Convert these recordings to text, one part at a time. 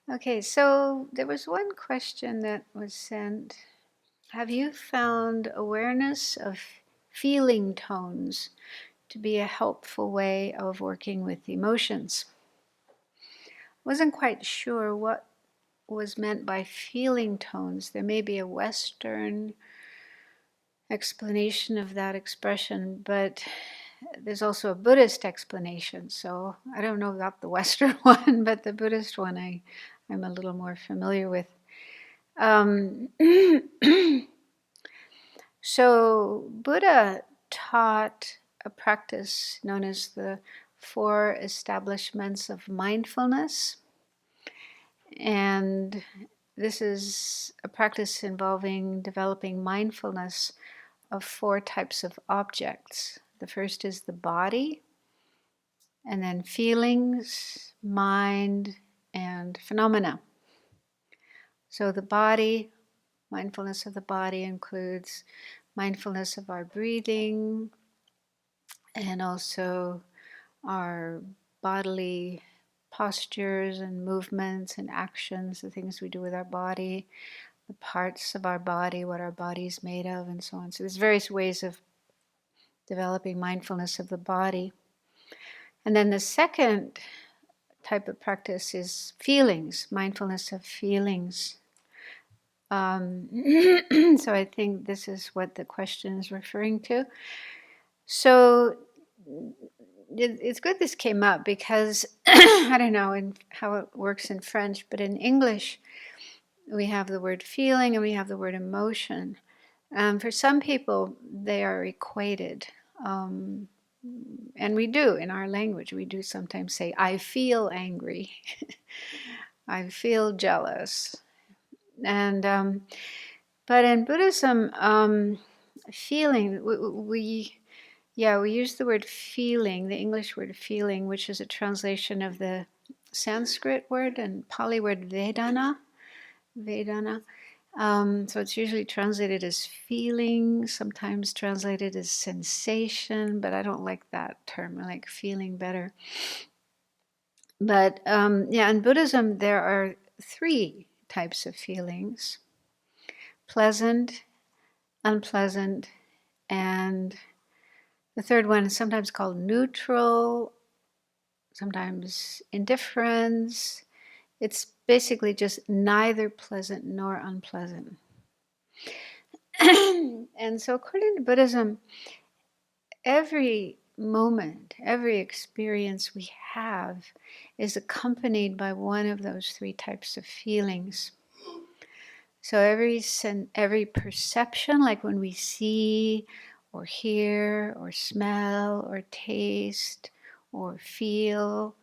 Okay, so there was one question that was sent. Have you found awareness of feeling tones to be a helpful way of working with emotions? Wasn't quite sure what was meant by feeling tones. There may be a Western explanation of that expression, but there's also a Buddhist explanation. So I don't know about the Western one, but the Buddhist one I'm a little more familiar with. So Buddha taught a practice known as the Four Establishments of Mindfulness. And this is a practice involving developing mindfulness of four types of objects. The first is the body, and then feelings, mind, and phenomena. So the body, mindfulness of the body includes mindfulness of our breathing and also our bodily postures and movements and actions, the things we do with our body, the parts of our body, what our body is made of, and so on. So there's various ways of developing mindfulness of the body. And then the second type of practice is feelings, mindfulness of feelings. So I think this is what the question is referring to. So it's good this came up because I don't know how it works in French, but in English we have the word feeling and we have the word emotion. For some people, they are equated. And we do in our language. We do sometimes say, I feel angry. I feel jealous. And but in Buddhism, feeling, we use the word feeling, the English word feeling, which is a translation of the Sanskrit word and Pali word Vedana. So it's usually translated as feeling, sometimes translated as sensation, but I don't like that term. I like feeling better. But in Buddhism, there are three types of feelings: pleasant, unpleasant, and the third one is sometimes called neutral, sometimes indifference. It's basically just neither pleasant nor unpleasant. And so according to Buddhism, every moment, every experience we have is accompanied by one of those three types of feelings. So every perception, like when we see or hear or smell or taste or feel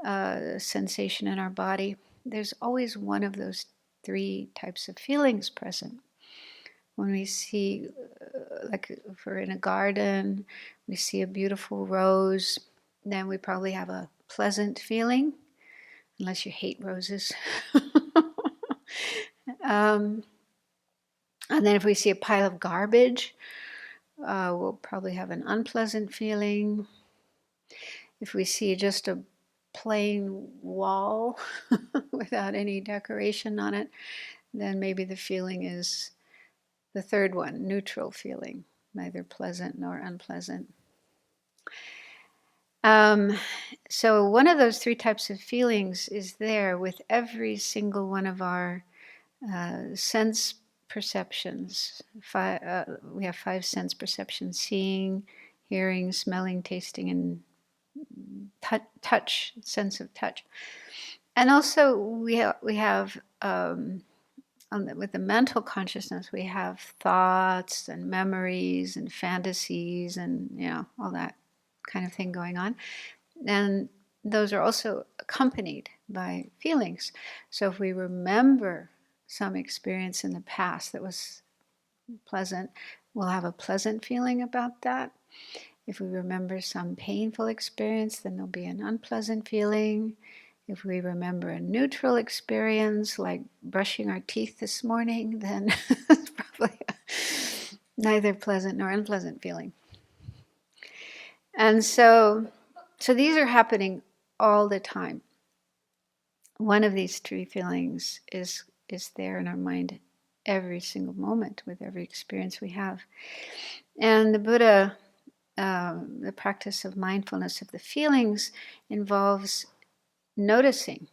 a sensation in our body, there's always one of those three types of feelings present. When we see, like if we're in a garden, we see a beautiful rose, then we probably have a pleasant feeling, unless you hate roses. And then if we see a pile of garbage, we'll probably have an unpleasant feeling. If we see just a plain wall without any decoration on it, then maybe the feeling is the third one, neutral feeling, neither pleasant nor unpleasant. So one of those three types of feelings is there with every single one of our sense perceptions. We have five sense perceptions: seeing, hearing, smelling, tasting, and touch, sense of touch. And also we have with the mental consciousness, we have thoughts and memories and fantasies and all that kind of thing going on. And those are also accompanied by feelings. So if we remember some experience in the past that was pleasant, we'll have a pleasant feeling about that. If we remember some painful experience, then there'll be an unpleasant feeling. If we remember a neutral experience, like brushing our teeth this morning, then it's probably neither pleasant nor unpleasant feeling. And so these are happening all the time. one of these three feelings is there in our mind every single moment with every experience we have. And the Buddha, the practice of mindfulness of the feelings involves noticing,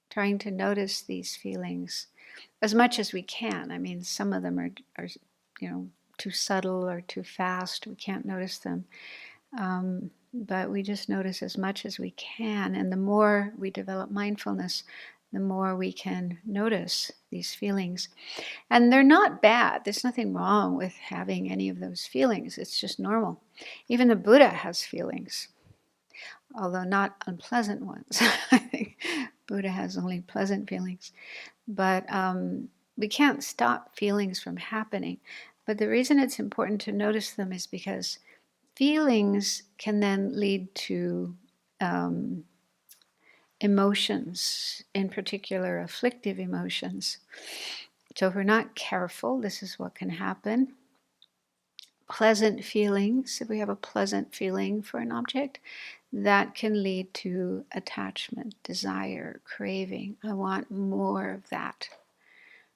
trying to notice these feelings as much as we can. I mean, some of them are too subtle or too fast. We can't notice them. But we just notice as much as we can. And the more we develop mindfulness, the more we can notice these feelings. And they're not bad. There's nothing wrong with having any of those feelings. It's just normal. Even the Buddha has feelings, although not unpleasant ones. I think Buddha has only pleasant feelings. But we can't stop feelings from happening. But the reason it's important to notice them is because feelings can then lead to emotions, in particular afflictive emotions. So if we're not careful, this is what can happen. Pleasant feelings, if we have a pleasant feeling for an object, that can lead to attachment, desire, craving. I want more of that.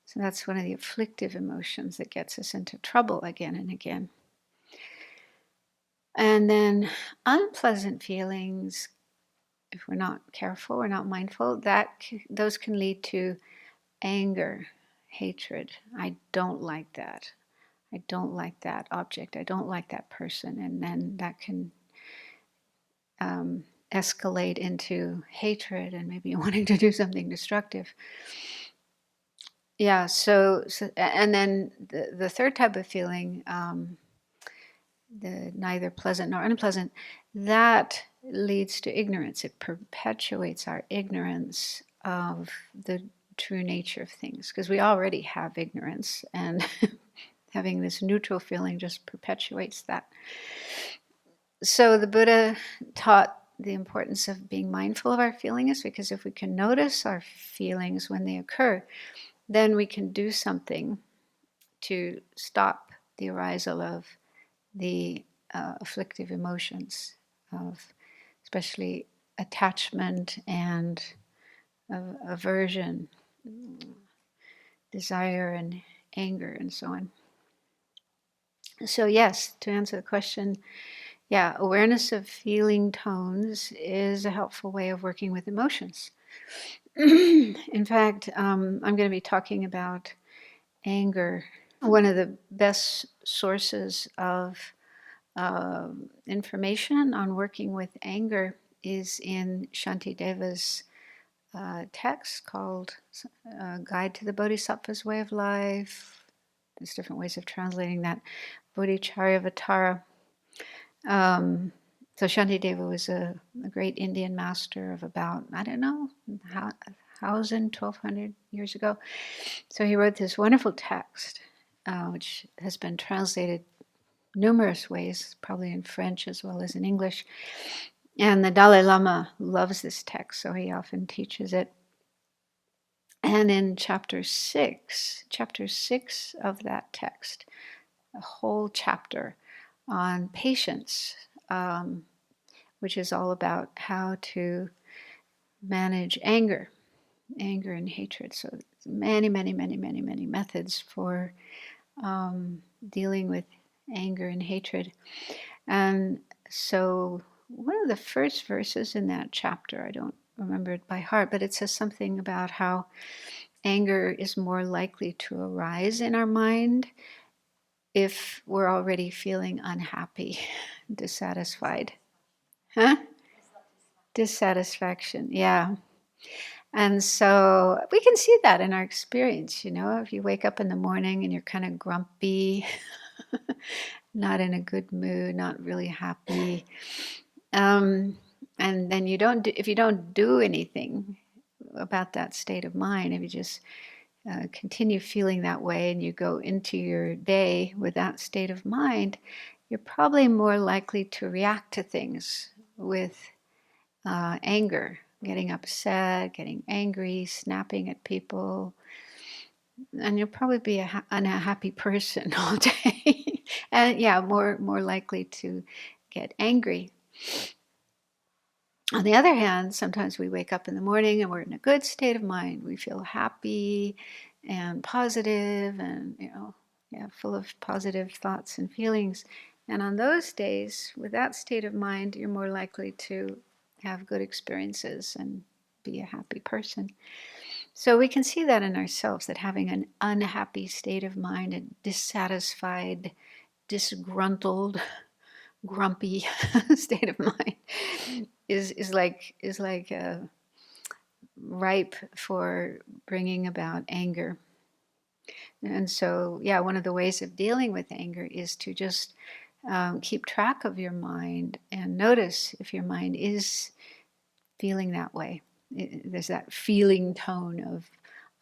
So that's one of the afflictive emotions that gets us into trouble again and again. And then unpleasant feelings, if we're not careful, we're not mindful, those can lead to anger, hatred. I don't like that. I don't like that object. I don't like that person. And then that can escalate into hatred and maybe wanting to do something destructive. Yeah, so and then the third type of feeling, the neither pleasant nor unpleasant, that leads to ignorance. It perpetuates our ignorance of the true nature of things, because we already have ignorance, and having this neutral feeling just perpetuates that. So the Buddha taught the importance of being mindful of our feelings, because if we can notice our feelings when they occur, then we can do something to stop the arisal of the afflictive emotions, of especially attachment and aversion, desire and anger, and so on. So yes, to answer the question, yeah, awareness of feeling tones is a helpful way of working with emotions. In fact, I'm going to be talking about anger. One of the best sources of information on working with anger is in Shantideva's text called Guide to the Bodhisattva's Way of Life. There's different ways of translating that. Bodhicharyavatara. So Shantideva was a great Indian master of about, 1,200 years ago. So he wrote this wonderful text, which has been translated numerous ways, probably in French as well as in English. And the Dalai Lama loves this text, so he often teaches it. And in chapter 6 of that text, a whole chapter on patience, which is all about how to manage anger and hatred. So many methods for dealing with anger and hatred. And so one of the first verses in that chapter, I don't remember it by heart, but it says something about how anger is more likely to arise in our mind if we're already feeling unhappy, dissatisfied. Huh? Dissatisfaction, yeah. And so we can see that in our experience, if you wake up in the morning and you're kind of grumpy, not in a good mood, not really happy, and then if you don't do anything about that state of mind, if you just continue feeling that way and you go into your day with that state of mind, you're probably more likely to react to things with anger, getting upset, getting angry, snapping at people, and you'll probably be an unhappy person all day. And yeah, more likely to get angry. On the other hand, sometimes we wake up in the morning and we're in a good state of mind. We feel happy and positive and, full of positive thoughts and feelings. And on those days, with that state of mind, you're more likely to have good experiences and be a happy person. So we can see that in ourselves, that having an unhappy state of mind, a dissatisfied, disgruntled, grumpy state of mind is like ripe for bringing about anger. And so, yeah, one of the ways of dealing with anger is to just keep track of your mind and notice if your mind is feeling that way. There's that feeling tone of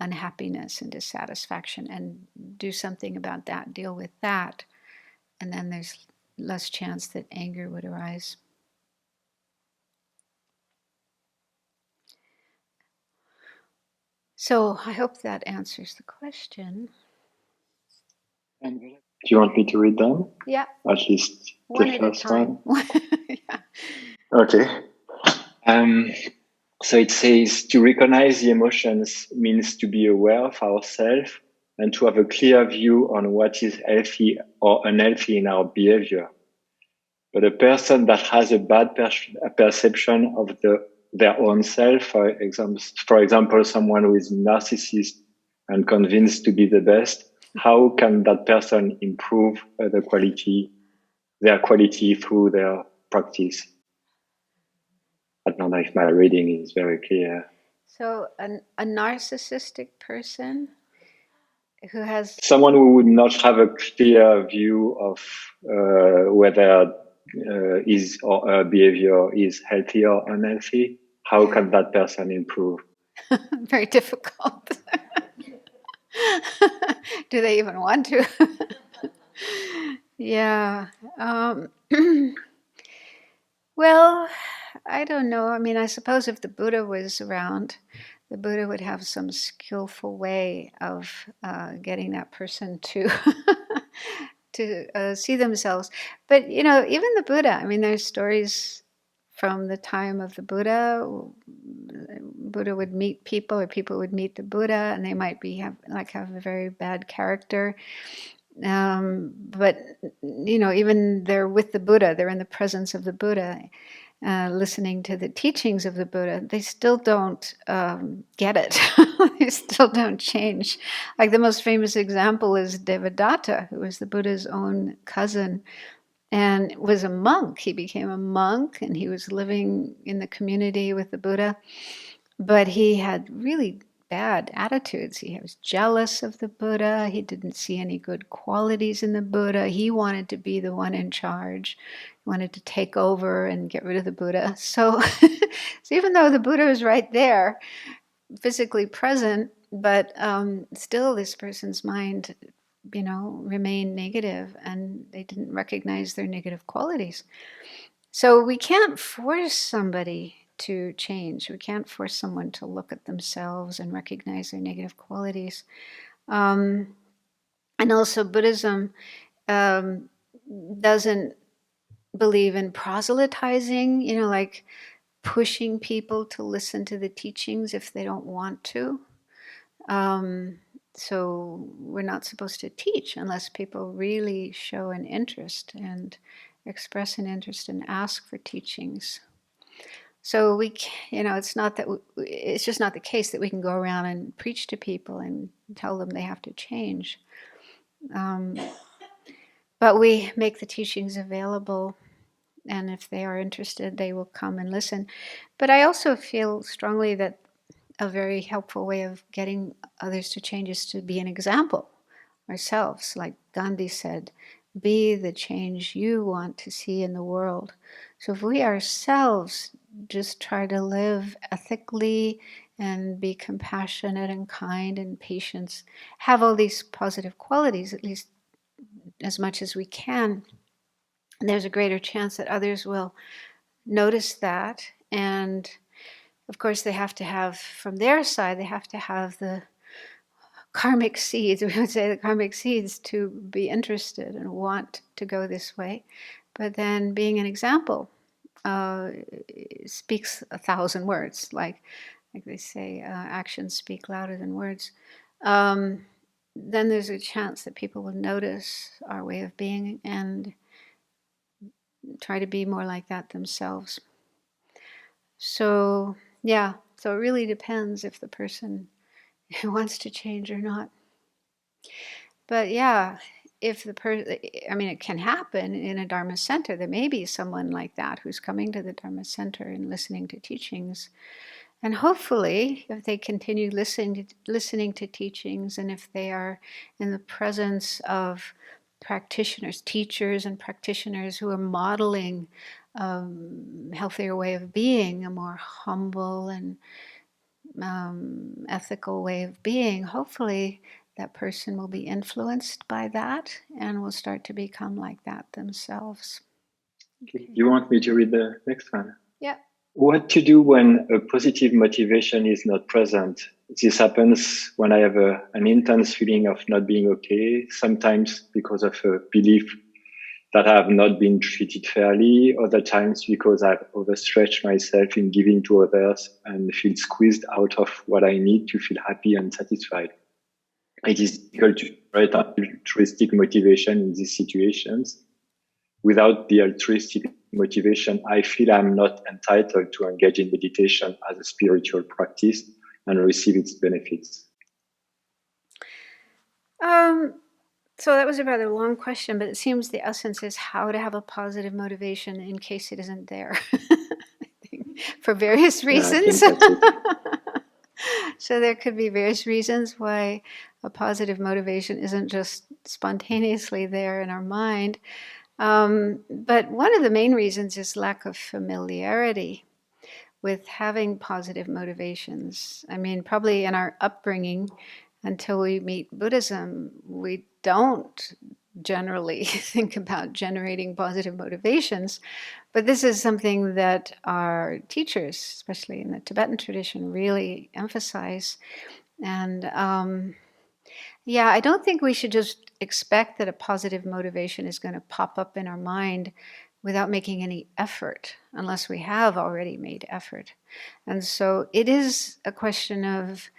unhappiness and dissatisfaction, and do something about that, deal with that, and then there's less chance that anger would arise. So I hope that answers the question. Do you want me to read them? Yeah. At least one the at first a time. one? Yeah. Okay. So it says, to recognize the emotions means to be aware of ourselves and to have a clear view on what is healthy or unhealthy in our behavior. But a person that has a bad perception of their own self, for example, someone who is narcissist and convinced to be the best, how can that person improve their quality through their practice? I don't know if my reading is very clear. So a narcissistic person who has... Someone who would not have a clear view of whether his or her behavior is healthy or unhealthy, how can that person improve? Very difficult. Do they even want to? Yeah. Well, I don't know. I mean, I suppose if the Buddha was around, the Buddha would have some skillful way of getting that person to to see themselves. But even the Buddha. I mean, there's stories from the time of the Buddha. Buddha would meet people, or people would meet the Buddha, and they might have a very bad character. But even they're with the Buddha, they're in the presence of the Buddha, listening to the teachings of the Buddha, they still don't get it. They still don't change. Like the most famous example is Devadatta, who was the Buddha's own cousin and was a monk. He became a monk and he was living in the community with the Buddha, but he had really bad attitudes. He was jealous of the Buddha. He didn't see any good qualities in the Buddha. He wanted to be the one in charge. He wanted to take over and get rid of the Buddha. So, so even though the Buddha was right there, physically present, but still this person's mind, remained negative, and they didn't recognize their negative qualities. So we can't force somebody to change. We can't force someone to look at themselves and recognize their negative qualities. And also Buddhism doesn't believe in proselytizing, like pushing people to listen to the teachings if they don't want to. So we're not supposed to teach unless people really show an interest and express an interest and ask for teachings. So it's not that it's just not the case that we can go around and preach to people and tell them they have to change. But we make the teachings available, and if they are interested, they will come and listen. But I also feel strongly that a very helpful way of getting others to change is to be an example ourselves. Like Gandhi said, be the change you want to see in the world. So if we ourselves just try to live ethically and be compassionate and kind and patient, have all these positive qualities, at least as much as we can, there's a greater chance that others will notice that. And of course, they have to have, from their side, they have to have the karmic seeds, we would say the karmic seeds, to be interested and want to go this way. But then being an example speaks 1,000 words, like they say, actions speak louder than words. Then there's a chance that people will notice our way of being and try to be more like that themselves. So, yeah, so it really depends if the person wants to change or not. But yeah, if the person, I mean, it can happen in a Dharma center. There may be someone like that who's coming to the Dharma center and listening to teachings. And hopefully, if they continue listening to teachings, and if they are in the presence of practitioners, teachers and practitioners who are modeling healthier way of being, a more humble and ethical way of being, hopefully that person will be influenced by that and will start to become like that themselves. Okay. You want me to read the next one? Yeah. What to do when a positive motivation is not present? This happens when I have an intense feeling of not being okay, sometimes because of a belief that I have not been treated fairly, other times because I've overstretched myself in giving to others and feel squeezed out of what I need to feel happy and satisfied. It is difficult to generate altruistic motivation in these situations. Without the altruistic motivation, I feel I'm not entitled to engage in meditation as a spiritual practice and receive its benefits. So that was a rather long question, but it seems the essence is how to have a positive motivation in case it isn't there. For various reasons. Yeah, I think that's it. So there could be various reasons why a positive motivation isn't just spontaneously there in our mind. But one of the main reasons is lack of familiarity with having positive motivations. I mean, probably in our upbringing, until we meet Buddhism, we don't generally think about generating positive motivations. But this is something that our teachers, especially in the Tibetan tradition, really emphasize. And yeah, I don't think we should just expect that a positive motivation is going to pop up in our mind without making any effort, unless we have already made effort. And so it is a question of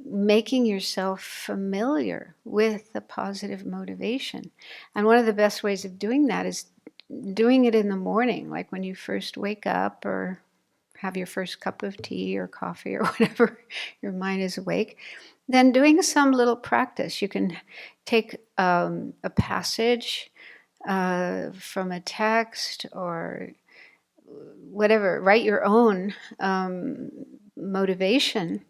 making yourself familiar with the positive motivation. And one of the best ways of doing that is doing it in the morning, like when you first wake up or have your first cup of tea or coffee or whatever, your mind is awake. Then doing some little practice. You can take a passage from a text or whatever, write your own motivation,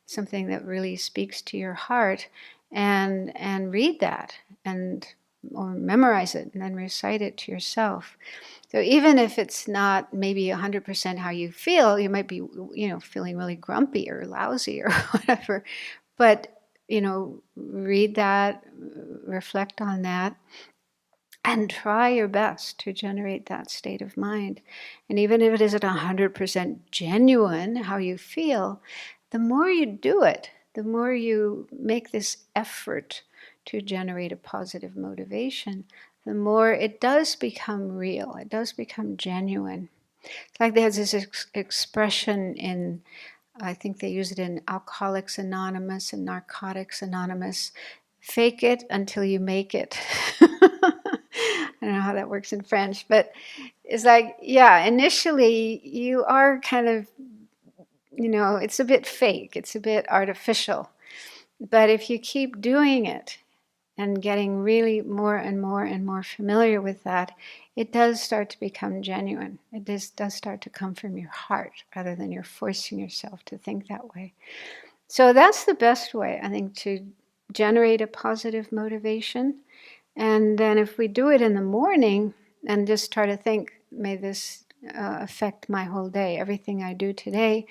something that really speaks to your heart, and read that and or memorize it and then recite it to yourself. So even if it's not maybe 100% how you feel, you might be, feeling really grumpy or lousy or whatever, but, read that, reflect on that, and try your best to generate that state of mind. And even if it isn't 100% genuine how you feel, the more you do it, the more you make this effort to generate a positive motivation, the more it does become real, it does become genuine. It's like there's this expression in, I think they use it in Alcoholics Anonymous and Narcotics Anonymous, fake it until you make it. I don't know how that works in French, but it's like, yeah, initially you are kind of, it's a bit fake, it's a bit artificial. But if you keep doing it and getting really more and more and more familiar with that, it does start to become genuine. It does start to come from your heart rather than you're forcing yourself to think that way. So that's the best way, I think, to generate a positive motivation. And then if we do it in the morning and just try to think, may this affect my whole day, everything I do today,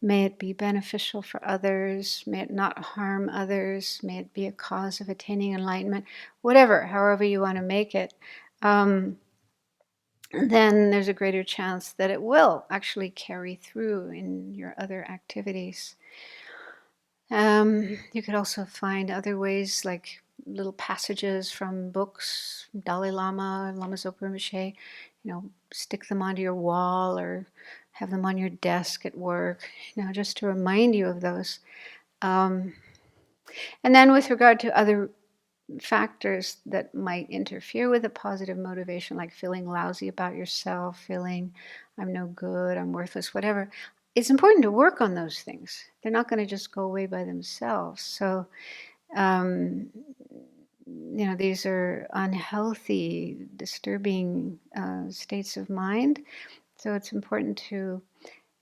may it be beneficial for others, may it not harm others, may it be a cause of attaining enlightenment, whatever, however you want to make it, then there's a greater chance that it will actually carry through in your other activities. You could also find other ways, like little passages from books, Dalai Lama, Lama Zopa Rinpoche, stick them onto your wall or have them on your desk at work, just to remind you of those. And then with regard to other factors that might interfere with a positive motivation, like feeling lousy about yourself, feeling I'm no good, I'm worthless, whatever, it's important to work on those things. They're not going to just go away by themselves. So, these are unhealthy, disturbing states of mind. So it's important to,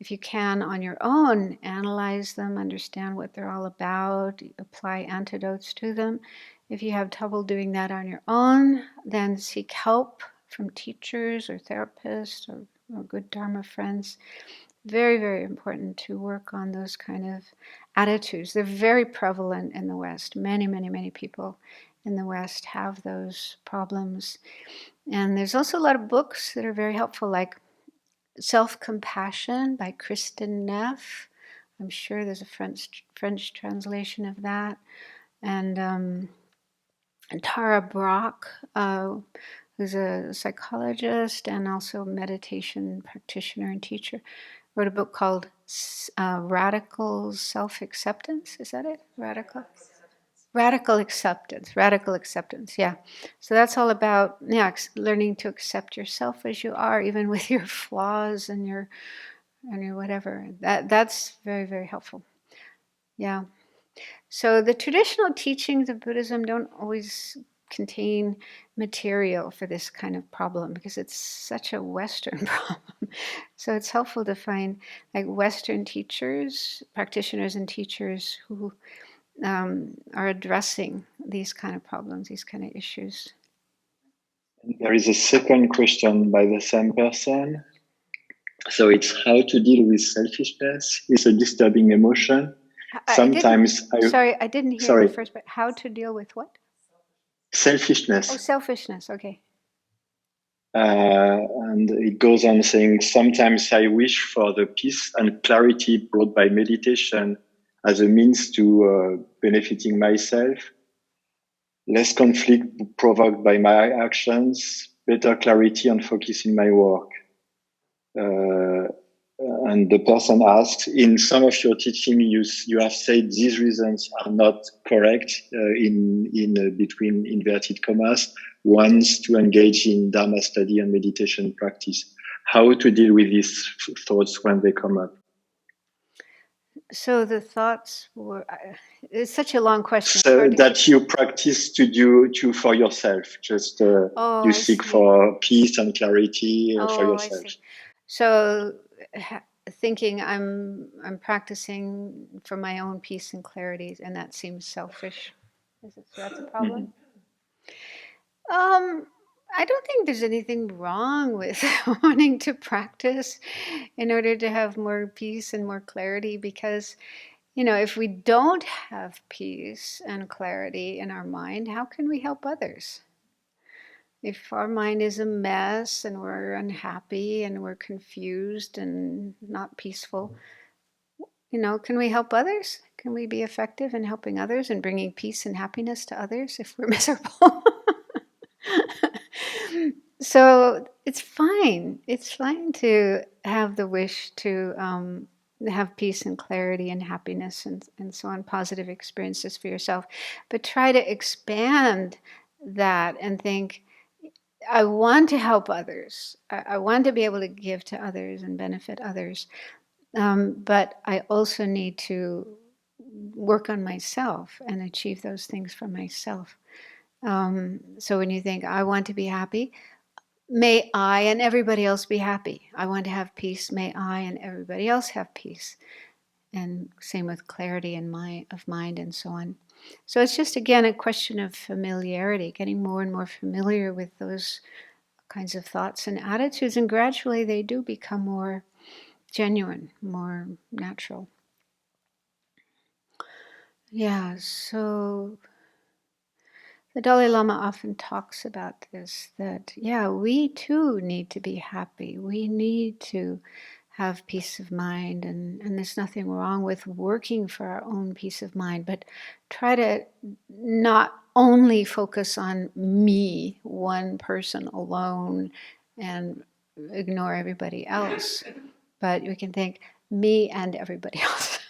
if you can, on your own, analyze them, understand what they're all about, apply antidotes to them. If you have trouble doing that on your own, then seek help from teachers or therapists or good Dharma friends. Very, very important to work on those kind of attitudes. They're very prevalent in the West. Many, many, many people in the West have those problems. And there's also a lot of books that are very helpful, like Self-Compassion by Kristen Neff. I'm sure there's a French translation of that. And Tara Brach, who's a psychologist and also meditation practitioner and teacher, wrote a book called Radical Self-Acceptance. Is that it? Radical acceptance, yeah. So that's all about learning to accept yourself as you are, even with your flaws and your whatever. That's very, very helpful. Yeah. So the traditional teachings of Buddhism don't always contain material for this kind of problem because it's such a Western problem. So it's helpful to find like Western teachers, practitioners and teachers who are addressing these kind of problems, these kind of issues. There is a second question by the same person. So it's how to deal with selfishness. It's a disturbing emotion. I didn't hear the first part. How to deal with what? Selfishness. Oh, selfishness. Okay. And it goes on saying, sometimes I wish for the peace and clarity brought by meditation as a means to benefiting myself, less conflict provoked by my actions, better clarity and focus in my work. And the person asks, in some of your teaching, you have said these reasons are not correct in between inverted commas, ones to engage in Dharma study and meditation practice. How to deal with these thoughts when they come up? So the thoughts were, it's such a long question. So that you practice to do for yourself, just you seek for peace and clarity for yourself. I see. So thinking I'm practicing for my own peace and clarity, and that seems selfish. So that's a problem? Mm-hmm. I don't think there's anything wrong with wanting to practice in order to have more peace and more clarity, because if we don't have peace and clarity in our mind, how can we help others? If our mind is a mess and we're unhappy and we're confused and not peaceful, can we help others? Can we be effective in helping others and bringing peace and happiness to others if we're miserable? So it's fine. It's fine to have the wish to have peace and clarity and happiness and so on, positive experiences for yourself. But try to expand that and think, I want to help others. I want to be able to give to others and benefit others. But I also need to work on myself and achieve those things for myself. So when you think, I want to be happy, may I and everybody else be happy. I want to have peace. May I and everybody else have peace. And same with clarity of mind and so on. So it's just, again, a question of familiarity, getting more and more familiar with those kinds of thoughts and attitudes. And gradually they do become more genuine, more natural. Yeah, so the Dalai Lama often talks about this, that, we too need to be happy. We need to have peace of mind, and there's nothing wrong with working for our own peace of mind, but try to not only focus on me, one person alone, and ignore everybody else. But we can think me and everybody else.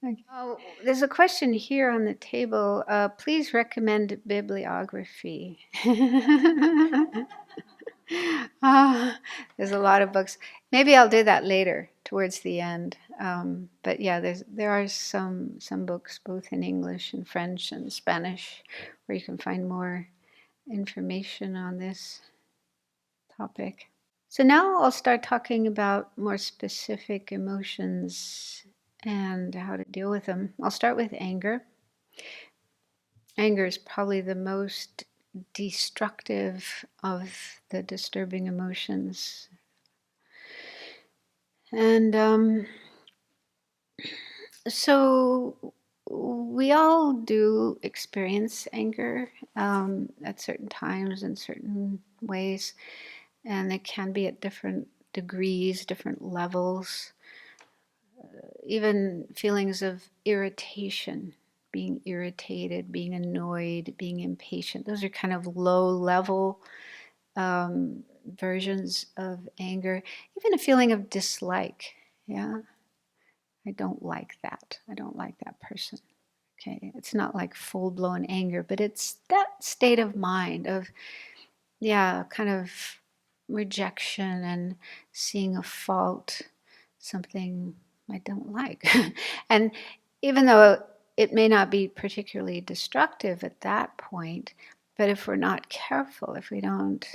Okay. Oh, there's a question here on the table. Please recommend bibliography. There's a lot of books. Maybe I'll do that later, towards the end. But yeah, there are some books, both in English and French and Spanish, where you can find more information on this topic. So now I'll start talking about more specific emotions and how to deal with them. I'll start with anger. Anger is probably the most destructive of the disturbing emotions. And so we all do experience anger at certain times in certain ways, and it can be at different degrees, different levels. Even feelings of irritation, being irritated, being annoyed, being impatient. Those are kind of low level versions of anger. Even a feeling of dislike. Yeah, I don't like that. I don't like that person. Okay, it's not like full blown anger, but it's that state of mind of, yeah, kind of rejection and seeing a fault, something I don't like. And even though it may not be particularly destructive at that point, but if we're not careful, if we don't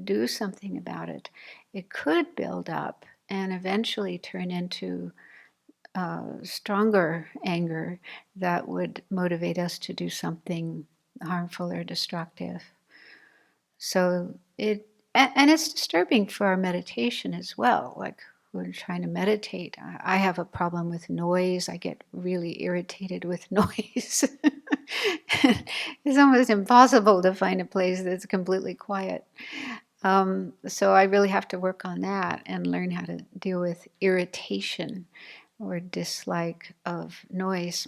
do something about it, it could build up and eventually turn into stronger anger that would motivate us to do something harmful or destructive. So and it's disturbing for our meditation as well. Like when trying to meditate, I have a problem with noise. I get really irritated with noise. It's almost impossible to find a place that's completely quiet. So I really have to work on that and learn how to deal with irritation or dislike of noise.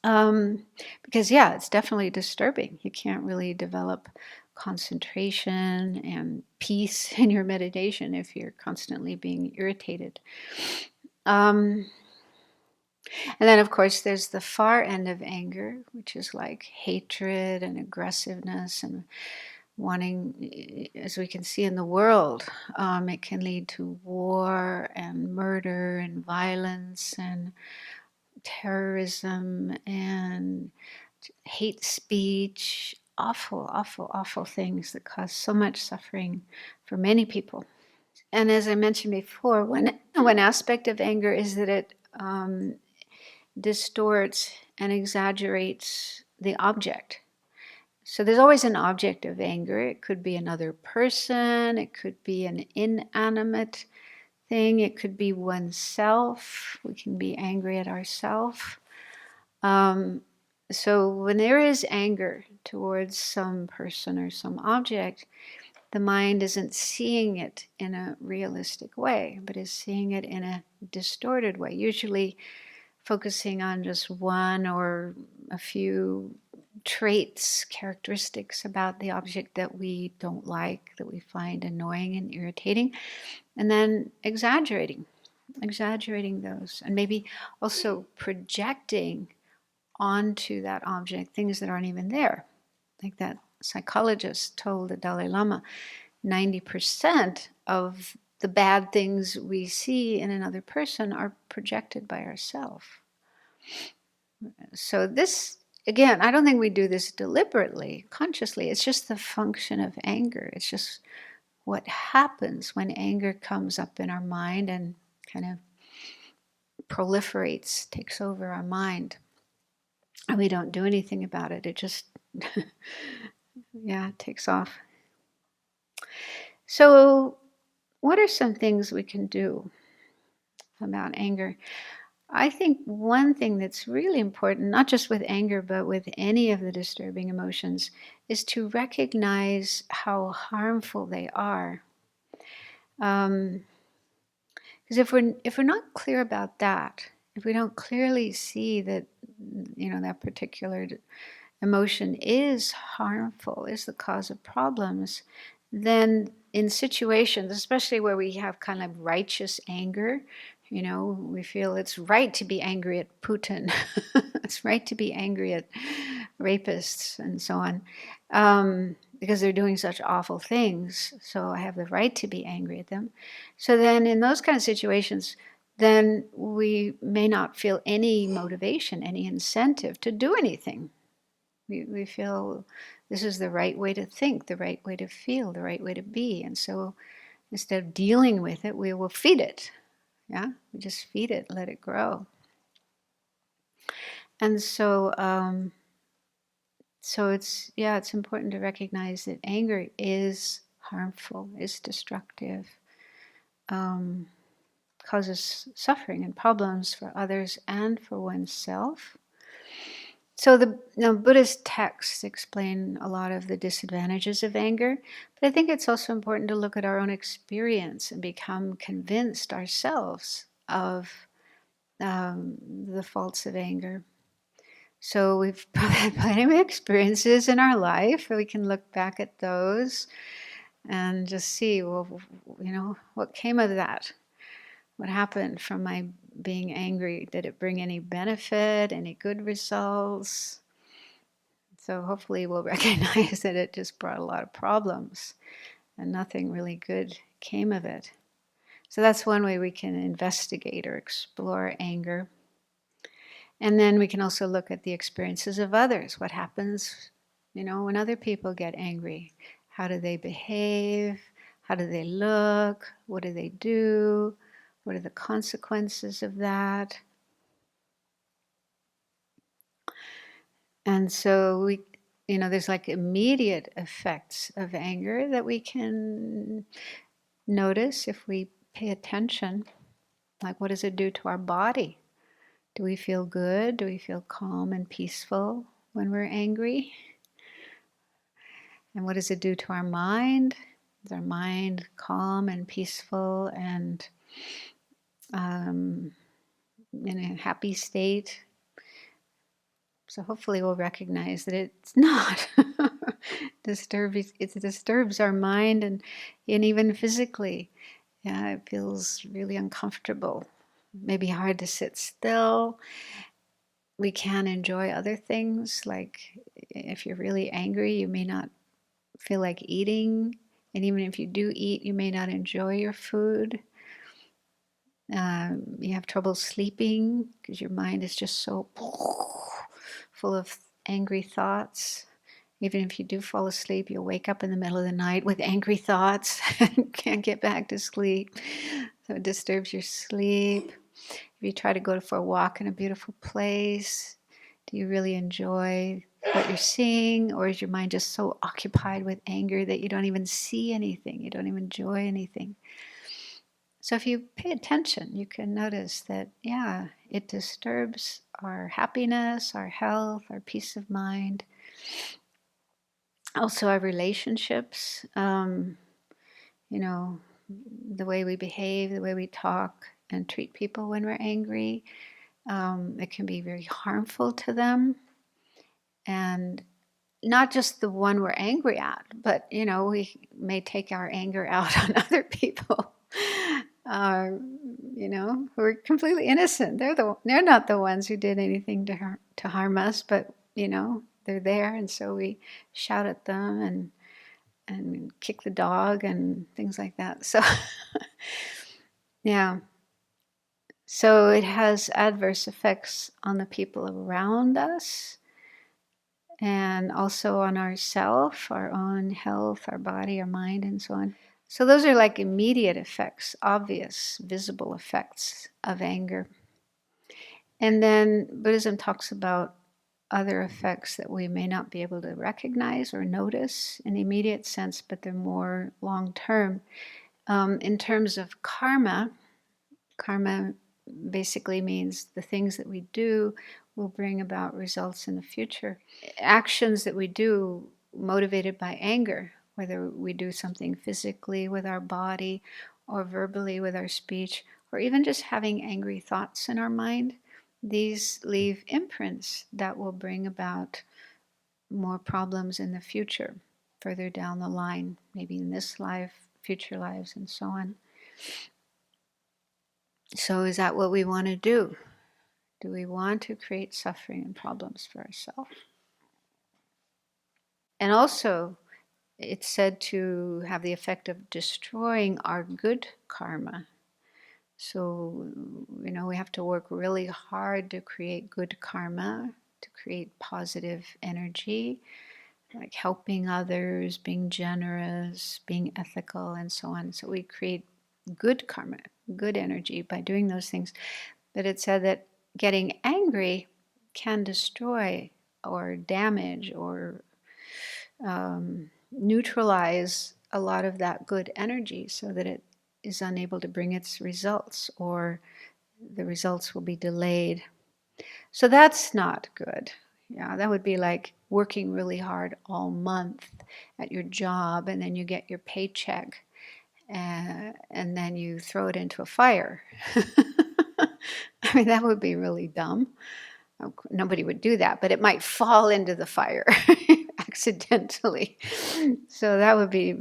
Because, yeah, it's definitely disturbing. You can't really develop concentration and peace in your meditation if you're constantly being irritated. And then, of course, there's the far end of anger, which is like hatred and aggressiveness and wanting, as we can see in the world, it can lead to war and murder and violence and terrorism and hate speech, awful, awful, awful things that cause so much suffering for many people. And as I mentioned before, one aspect of anger is that it distorts and exaggerates the object. So there's always an object of anger. It could be another person, it could be an inanimate thing, it could be oneself. We can be angry at ourselves. So when there is anger towards some person or some object, the mind isn't seeing it in a realistic way, but is seeing it in a distorted way, usually focusing on just one or a few traits, characteristics about the object that we don't like, that we find annoying and irritating, and then exaggerating those, and maybe also projecting onto that object things that aren't even there. Like that psychologist told the Dalai Lama, 90% of the bad things we see in another person are projected by ourselves. So this, again, I don't think we do this deliberately, consciously. It's just the function of anger. It's just what happens when anger comes up in our mind and kind of proliferates, takes over our mind. And we don't do anything about it. It just, takes off. So, what are some things we can do about anger? I think one thing that's really important, not just with anger, but with any of the disturbing emotions, is to recognize how harmful they are. Because if we're not clear about that, if we don't clearly see that, that particular emotion is harmful, is the cause of problems, then in situations, especially where we have kind of righteous anger, we feel it's right to be angry at Putin, it's right to be angry at rapists and so on, because they're doing such awful things. So I have the right to be angry at them. So then in those kind of situations, then we may not feel any motivation, any incentive to do anything. We feel this is the right way to think, the right way to feel, the right way to be. And so instead of dealing with it, we will feed it. Yeah, we just feed it, let it grow. And so, it's important to recognize that anger is harmful, is destructive, causes suffering and problems for others and for oneself. So the Buddhist texts explain a lot of the disadvantages of anger, but I think it's also important to look at our own experience and become convinced ourselves of the faults of anger. So we've probably had plenty of experiences in our life, we can look back at those and just see, well, what came of that? What happened from my being angry? Did it bring any benefit, any good results? So hopefully we'll recognize that it just brought a lot of problems and nothing really good came of it. So that's one way we can investigate or explore anger. And then we can also look at the experiences of others. What happens, when other people get angry? How do they behave? How do they look? What do they do? What are the consequences of that? And so there's like immediate effects of anger that we can notice if we pay attention. Like, what does it do to our body? Do we feel good? Do we feel calm and peaceful when we're angry? And what does it do to our mind? Is our mind calm and peaceful and in a happy state? So hopefully we'll recognize that it's not. It disturbs our mind and even physically. Yeah, it feels really uncomfortable. Maybe hard to sit still. We can enjoy other things, like if you're really angry, you may not feel like eating. And even if you do eat, you may not enjoy your food. You have trouble sleeping because your mind is just so full of angry thoughts. Even if you do fall asleep, you'll wake up in the middle of the night with angry thoughts and can't get back to sleep. So it disturbs your sleep. If you try to go for a walk in a beautiful place, do you really enjoy what you're seeing? Or is your mind just so occupied with anger that you don't even see anything? You don't even enjoy anything? So if you pay attention, you can notice that, it disturbs our happiness, our health, our peace of mind. Also our relationships, the way we behave, the way we talk and treat people when we're angry. It can be very harmful to them. And not just the one we're angry at, but, we may take our anger out on other people, who are completely innocent. They're not the ones who did anything to harm us, but, they're there. And so we shout at them and kick the dog and things like that. So, yeah. So it has adverse effects on the people around us and also on ourself, our own health, our body, our mind, and so on. So those are like immediate effects, obvious, visible effects of anger. And then Buddhism talks about other effects that we may not be able to recognize or notice in the immediate sense, but they're more long-term. In terms of karma basically means the things that we do will bring about results in the future. Actions that we do motivated by anger, whether we do something physically with our body or verbally with our speech, or even just having angry thoughts in our mind, these leave imprints that will bring about more problems in the future, further down the line, maybe in this life, future lives, and so on. So is that what we want to do? Do we want to create suffering and problems for ourselves? And also, it's said to have the effect of destroying our good karma. So, we have to work really hard to create good karma, to create positive energy, like helping others, being generous, being ethical, and so on. So we create good karma, good energy by doing those things. But it said that getting angry can destroy or damage or neutralize a lot of that good energy so that it is unable to bring its results, or the results will be delayed. So that's not good. Yeah, that would be like working really hard all month at your job, and then you get your paycheck, and then you throw it into a fire. I mean, that would be really dumb. Nobody would do that, but it might fall into the fire accidentally. So that would be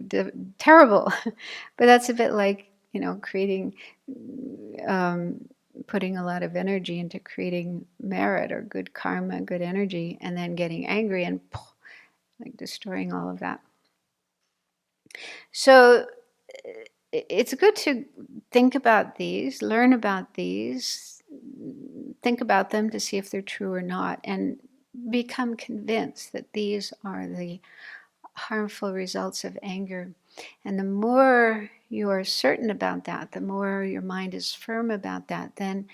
terrible. But that's a bit like, creating, putting a lot of energy into creating merit or good karma, good energy, and then getting angry and like destroying all of that. So it's good to think about these, learn about these, think about them to see if they're true or not, and become convinced that these are the harmful results of anger. And the more you are certain about that, the more your mind is firm about that, then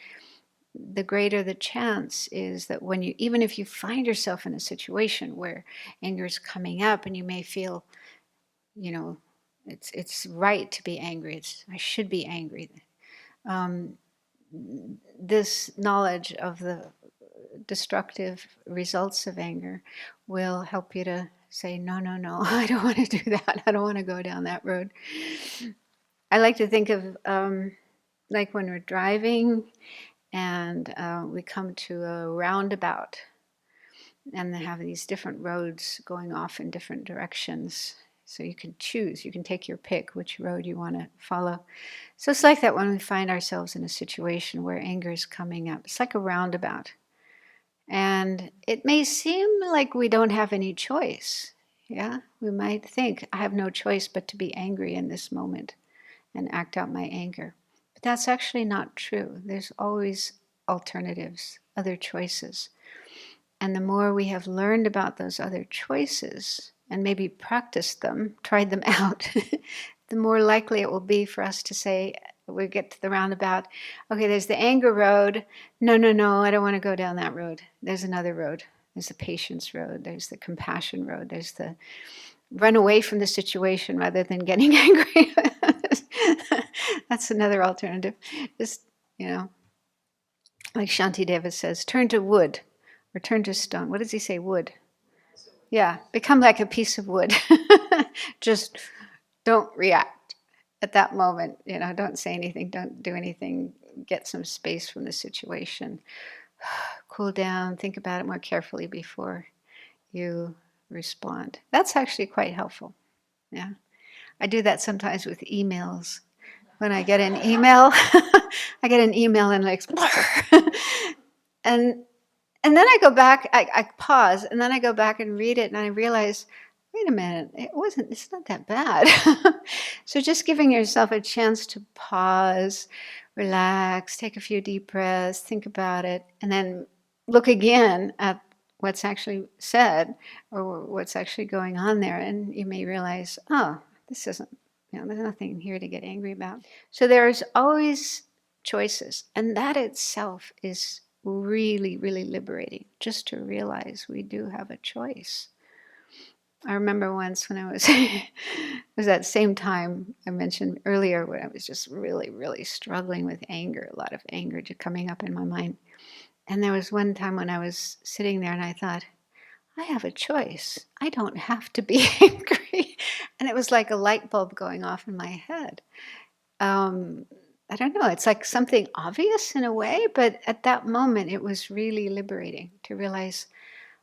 the greater the chance is that when you, even if you find yourself in a situation where anger is coming up and you may feel, it's right to be angry, I should be angry. This knowledge of the destructive results of anger will help you to say, no, I don't want to do that. I don't want to go down that road. I like to think of like when we're driving and we come to a roundabout, and they have these different roads going off in different directions. So you can choose, you can take your pick which road you want to follow. So it's like that when we find ourselves in a situation where anger is coming up. It's like a roundabout. And it may seem like we don't have any choice. Yeah, we might think, I have no choice but to be angry in this moment and act out my anger. But that's actually not true. There's always alternatives, other choices. And the more we have learned about those other choices and maybe practiced them, tried them out, the more likely it will be for us to say, we get to the roundabout, okay, there's the anger road. No, I don't want to go down that road. There's another road. There's the patience road. There's the compassion road. There's the run away from the situation rather than getting angry. That's another alternative. Just, like Shantideva says, turn to wood or turn to stone. What does he say? Wood. Yeah, become like a piece of wood. Just don't react at that moment. Don't say anything, don't do anything. Get some space from the situation. Cool down, think about it more carefully before you respond. That's actually quite helpful. Yeah. I do that sometimes with emails. When I get an email, and like, and then I go back, I pause, and then I go back and read it, and I realize, wait a minute, it's not that bad. So just giving yourself a chance to pause, relax, take a few deep breaths, think about it, and then look again at what's actually said or what's actually going on there, and you may realize, this isn't, there's nothing here to get angry about. So there's always choices, and that itself is really, really liberating, just to realize we do have a choice. I remember once when I was, it was that same time I mentioned earlier when I was just really, really struggling with anger, a lot of anger just coming up in my mind. And there was one time when I was sitting there and I thought, I have a choice. I don't have to be angry. And it was like a light bulb going off in my head. I don't know, it's like something obvious in a way, but at that moment it was really liberating to realize,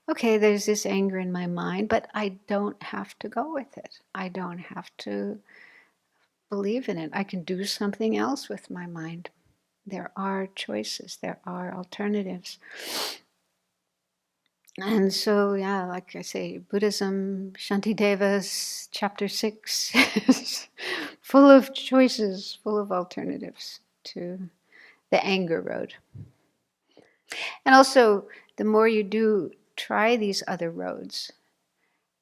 okay, there's this anger in my mind, but I don't have to go with it. I don't have to believe in it. I can do something else with my mind. There are choices, there are alternatives. And so, yeah, like I say, Buddhism, Shantideva's chapter 6, is full of choices, full of alternatives to the anger road. And also, the more you do try these other roads,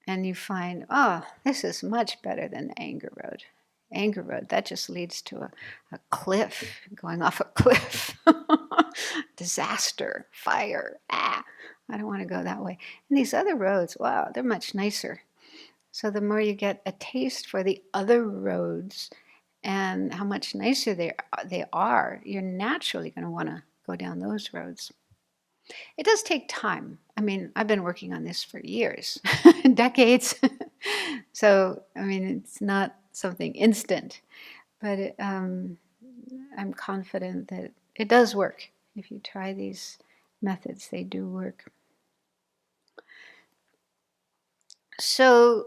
and you find, oh, this is much better than the anger road. Anger road, that just leads to a cliff, going off a cliff. Disaster, fire, I don't want to go that way. And these other roads, wow, they're much nicer. So the more you get a taste for the other roads and how much nicer they are, you're naturally going to want to go down those roads. It does take time. I mean, I've been working on this for years, decades. So, I mean, it's not something instant, but I'm confident that it does work. If you try these methods, they do work. So,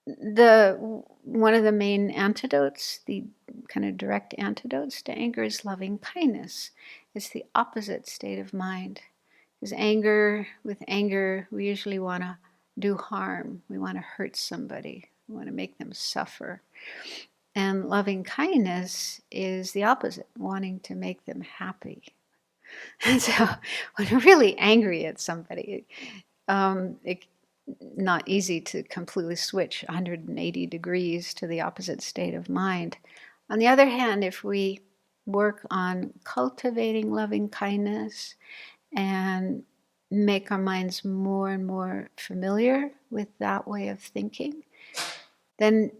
one of the main antidotes, the kind of direct antidotes to anger, is loving kindness. It's the opposite state of mind. Because with anger, we usually want to do harm. We want to hurt somebody. We want to make them suffer. And loving kindness is the opposite, wanting to make them happy. And so when we're really angry at somebody, it's not easy to completely switch 180 degrees to the opposite state of mind. On the other hand, if we work on cultivating loving kindness and make our minds more and more familiar with that way of thinking, then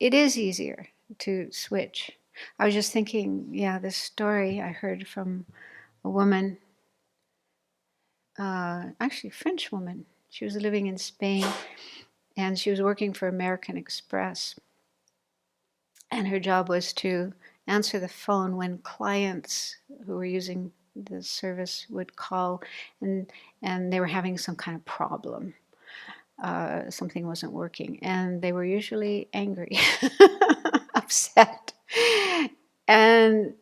it is easier to switch. I was just thinking, this story I heard from a woman, actually a French woman. She was living in Spain and she was working for American Express. And her job was to answer the phone when clients who were using the service would call and they were having some kind of problem. Something wasn't working, and they were usually angry, upset, and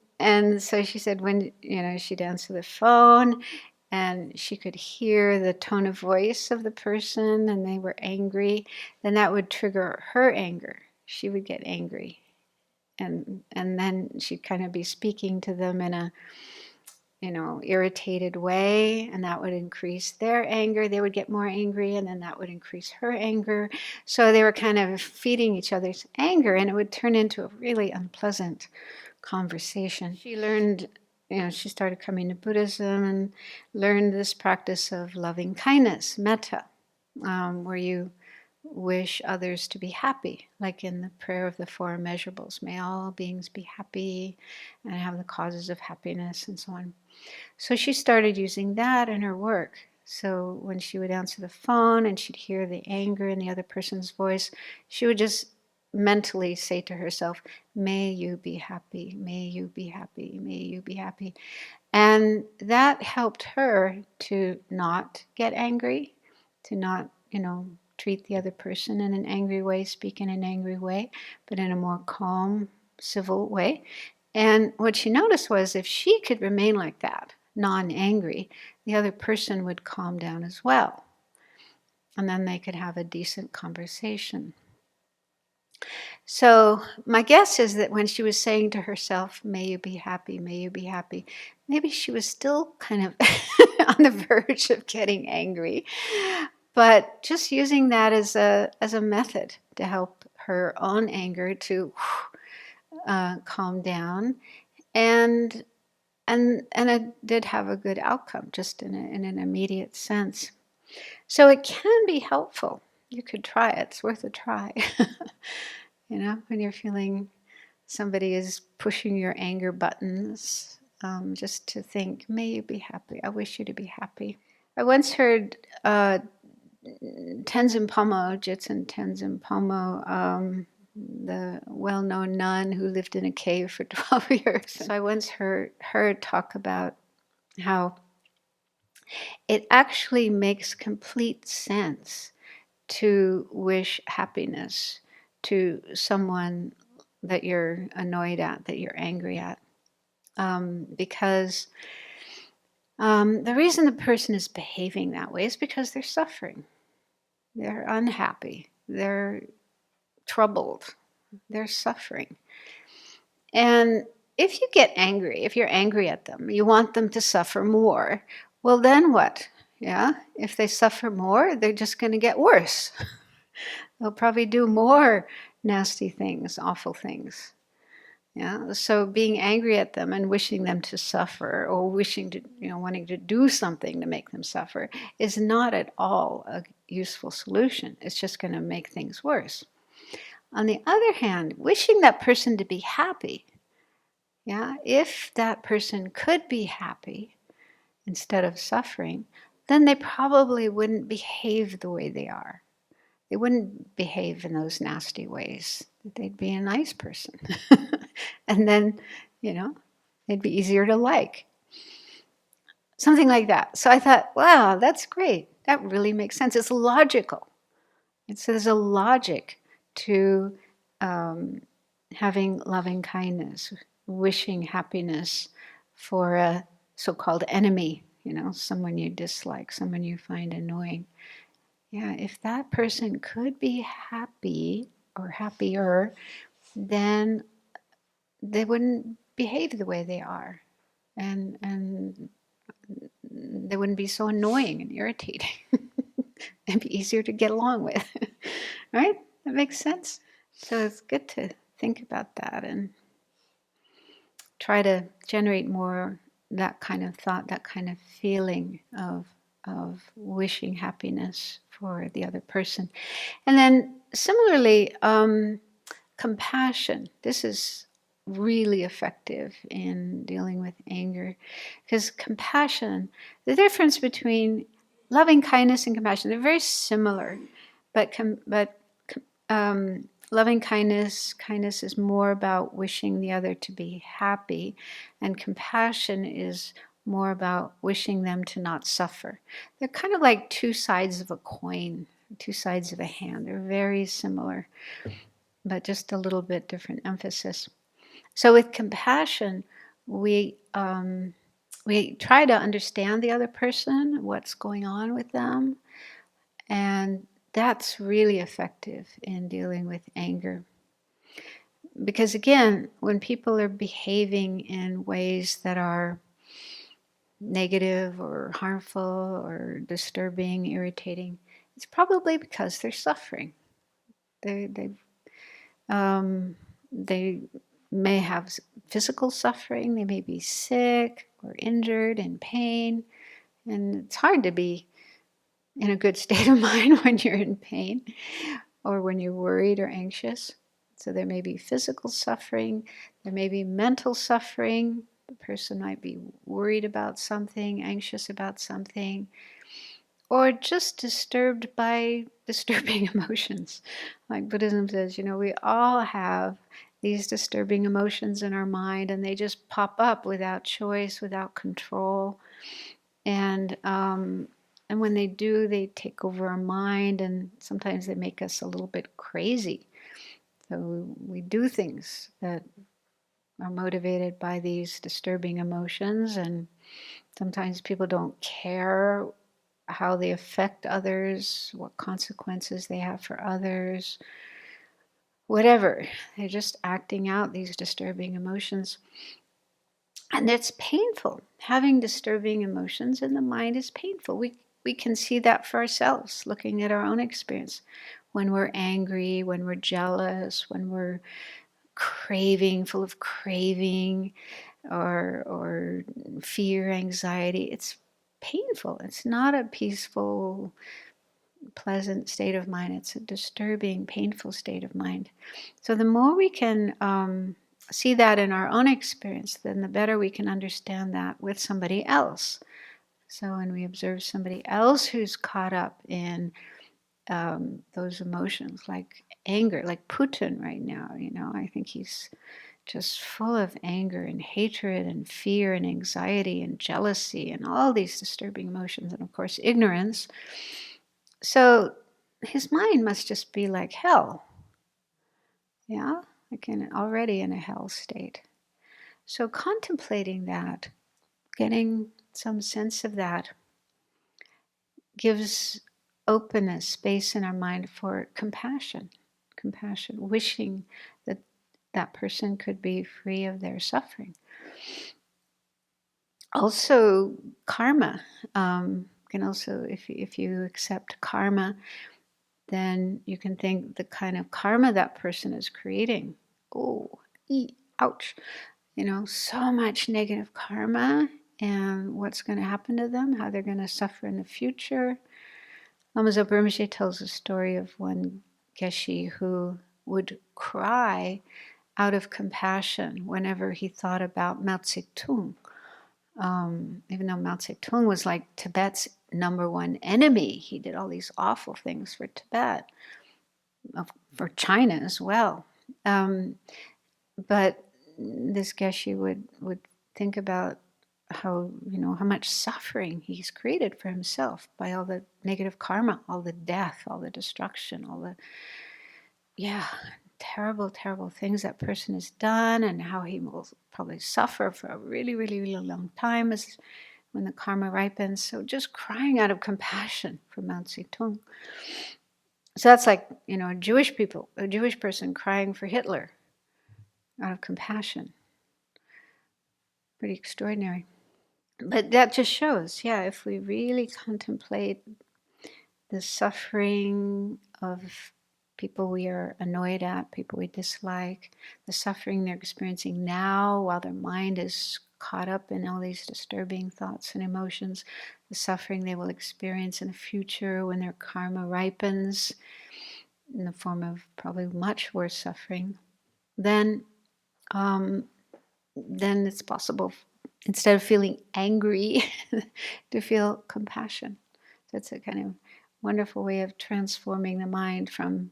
so she said when she'd answer the phone, and she could hear the tone of voice of the person, and they were angry, then that would trigger her anger. She would get angry, and then she'd kind of be speaking to them in a irritated way, and that would increase their anger. They would get more angry, and then that would increase her anger. So they were kind of feeding each other's anger, and it would turn into a really unpleasant conversation. She learned, she started coming to Buddhism and learned this practice of loving kindness, metta, where you wish others to be happy, like in the prayer of the four immeasurables. May all beings be happy and have the causes of happiness, and so on. So she started using that in her work. So when she would answer the phone and she'd hear the anger in the other person's voice, she would just mentally say to herself, may you be happy, may you be happy, may you be happy. And that helped her to not get angry, to not, treat the other person in an angry way, speak in an angry way, but in a more calm, civil way. And what she noticed was if she could remain like that, non-angry, the other person would calm down as well. And then they could have a decent conversation. So my guess is that when she was saying to herself, may you be happy, may you be happy, maybe she was still kind of on the verge of getting angry, but just using that as a method to help her own anger to calm down, and it did have a good outcome, just in an immediate sense. So it can be helpful. You could try it. It's worth a try. When you're feeling somebody is pushing your anger buttons, just to think, may you be happy. I wish you to be happy. I once heard Tenzin Palmo, Jitsen Tenzin Palmo, the well-known nun who lived in a cave for 12 years. So I once heard her talk about how it actually makes complete sense to wish happiness to someone that you're annoyed at, that you're angry at. Because the reason the person is behaving that way is because they're suffering. They're unhappy. They're troubled. They're suffering. And if you get angry, if you're angry at them, you want them to suffer more, well, then what? Yeah, if they suffer more, they're just going to get worse. They'll probably do more nasty things, awful things. Yeah, so being angry at them and wishing them to suffer, or wishing to, wanting to do something to make them suffer, is not at all a useful solution. It's just going to make things worse. On the other hand, wishing that person to be happy, yeah, if that person could be happy instead of suffering, then they probably wouldn't behave the way they are. They wouldn't behave in those nasty ways. They'd be a nice person. And then, they'd be easier to like. Something like that. So I thought, wow, that's great. That really makes sense. It's logical. There's a logic to having loving kindness, wishing happiness for a so-called enemy, someone you dislike, someone you find annoying. Yeah, if that person could be happy or happier, then they wouldn't behave the way they are. And they wouldn't be so annoying and irritating. It'd be easier to get along with. Right? That makes sense. So it's good to think about that and try to generate more that kind of thought, that kind of feeling of wishing happiness for the other person. And then similarly, compassion. This is really effective in dealing with anger, because compassion, the difference between loving kindness and compassion, they're very similar, but loving kindness is more about wishing the other to be happy, and compassion is more about wishing them to not suffer. They're kind of like two sides of a coin, two sides of a hand. They're very similar, but just a little bit different emphasis. So with compassion, we try to understand the other person, what's going on with them, and that's really effective in dealing with anger. Because again, when people are behaving in ways that are negative or harmful or disturbing, irritating, it's probably because they're suffering. They may have physical suffering, they may be sick or injured, in pain, and it's hard to be in a good state of mind when you're in pain or when you're worried or anxious. So there may be physical suffering, there may be mental suffering. The person might be worried about something, anxious about something, or just disturbed by disturbing emotions. Like Buddhism says, we all have these disturbing emotions in our mind, and they just pop up without choice, without control. And when they do, they take over our mind, and sometimes they make us a little bit crazy. So we do things that are motivated by these disturbing emotions, and sometimes people don't care how they affect others, what consequences they have for others, whatever. They're just acting out these disturbing emotions. And it's painful. Having disturbing emotions in the mind is painful. We can see that for ourselves, looking at our own experience. When we're angry, when we're jealous, when we're craving, full of craving, or fear, anxiety, it's painful. It's not a peaceful, pleasant state of mind. It's a disturbing, painful state of mind. So the more we can see that in our own experience, then the better we can understand that with somebody else. So when we observe somebody else who's caught up in those emotions like anger, like Putin right now, I think he's just full of anger and hatred and fear and anxiety and jealousy and all these disturbing emotions, and of course ignorance. So his mind must just be like hell. Yeah, like already in a hell state. So contemplating that, getting some sense of that, gives openness, space in our mind for compassion, wishing that that person could be free of their suffering. Also, karma can also, if you accept karma, then you can think the kind of karma that person is creating. Oh, ouch. So much negative karma, and what's going to happen to them, how they're going to suffer in the future. Lama Zopa Rinpoche tells a story of one Geshe who would cry out of compassion whenever he thought about Mao Zedong. Even though Mao Zedong was like Tibet's number one enemy, he did all these awful things for Tibet, for China as well. But this Geshe would think about how much suffering he's created for himself by all the negative karma, all the death, all the destruction, all the terrible, terrible things that person has done, and how he will probably suffer for a really, really, really long time as when the karma ripens. So just crying out of compassion for Mao Zedong. So that's like, a Jewish person crying for Hitler out of compassion. Pretty extraordinary. But that just shows, if we really contemplate the suffering of people we are annoyed at, people we dislike, the suffering they're experiencing now while their mind is caught up in all these disturbing thoughts and emotions, the suffering they will experience in the future when their karma ripens in the form of probably much worse suffering, then it's possible, instead of feeling angry, to feel compassion. So it's a kind of wonderful way of transforming the mind from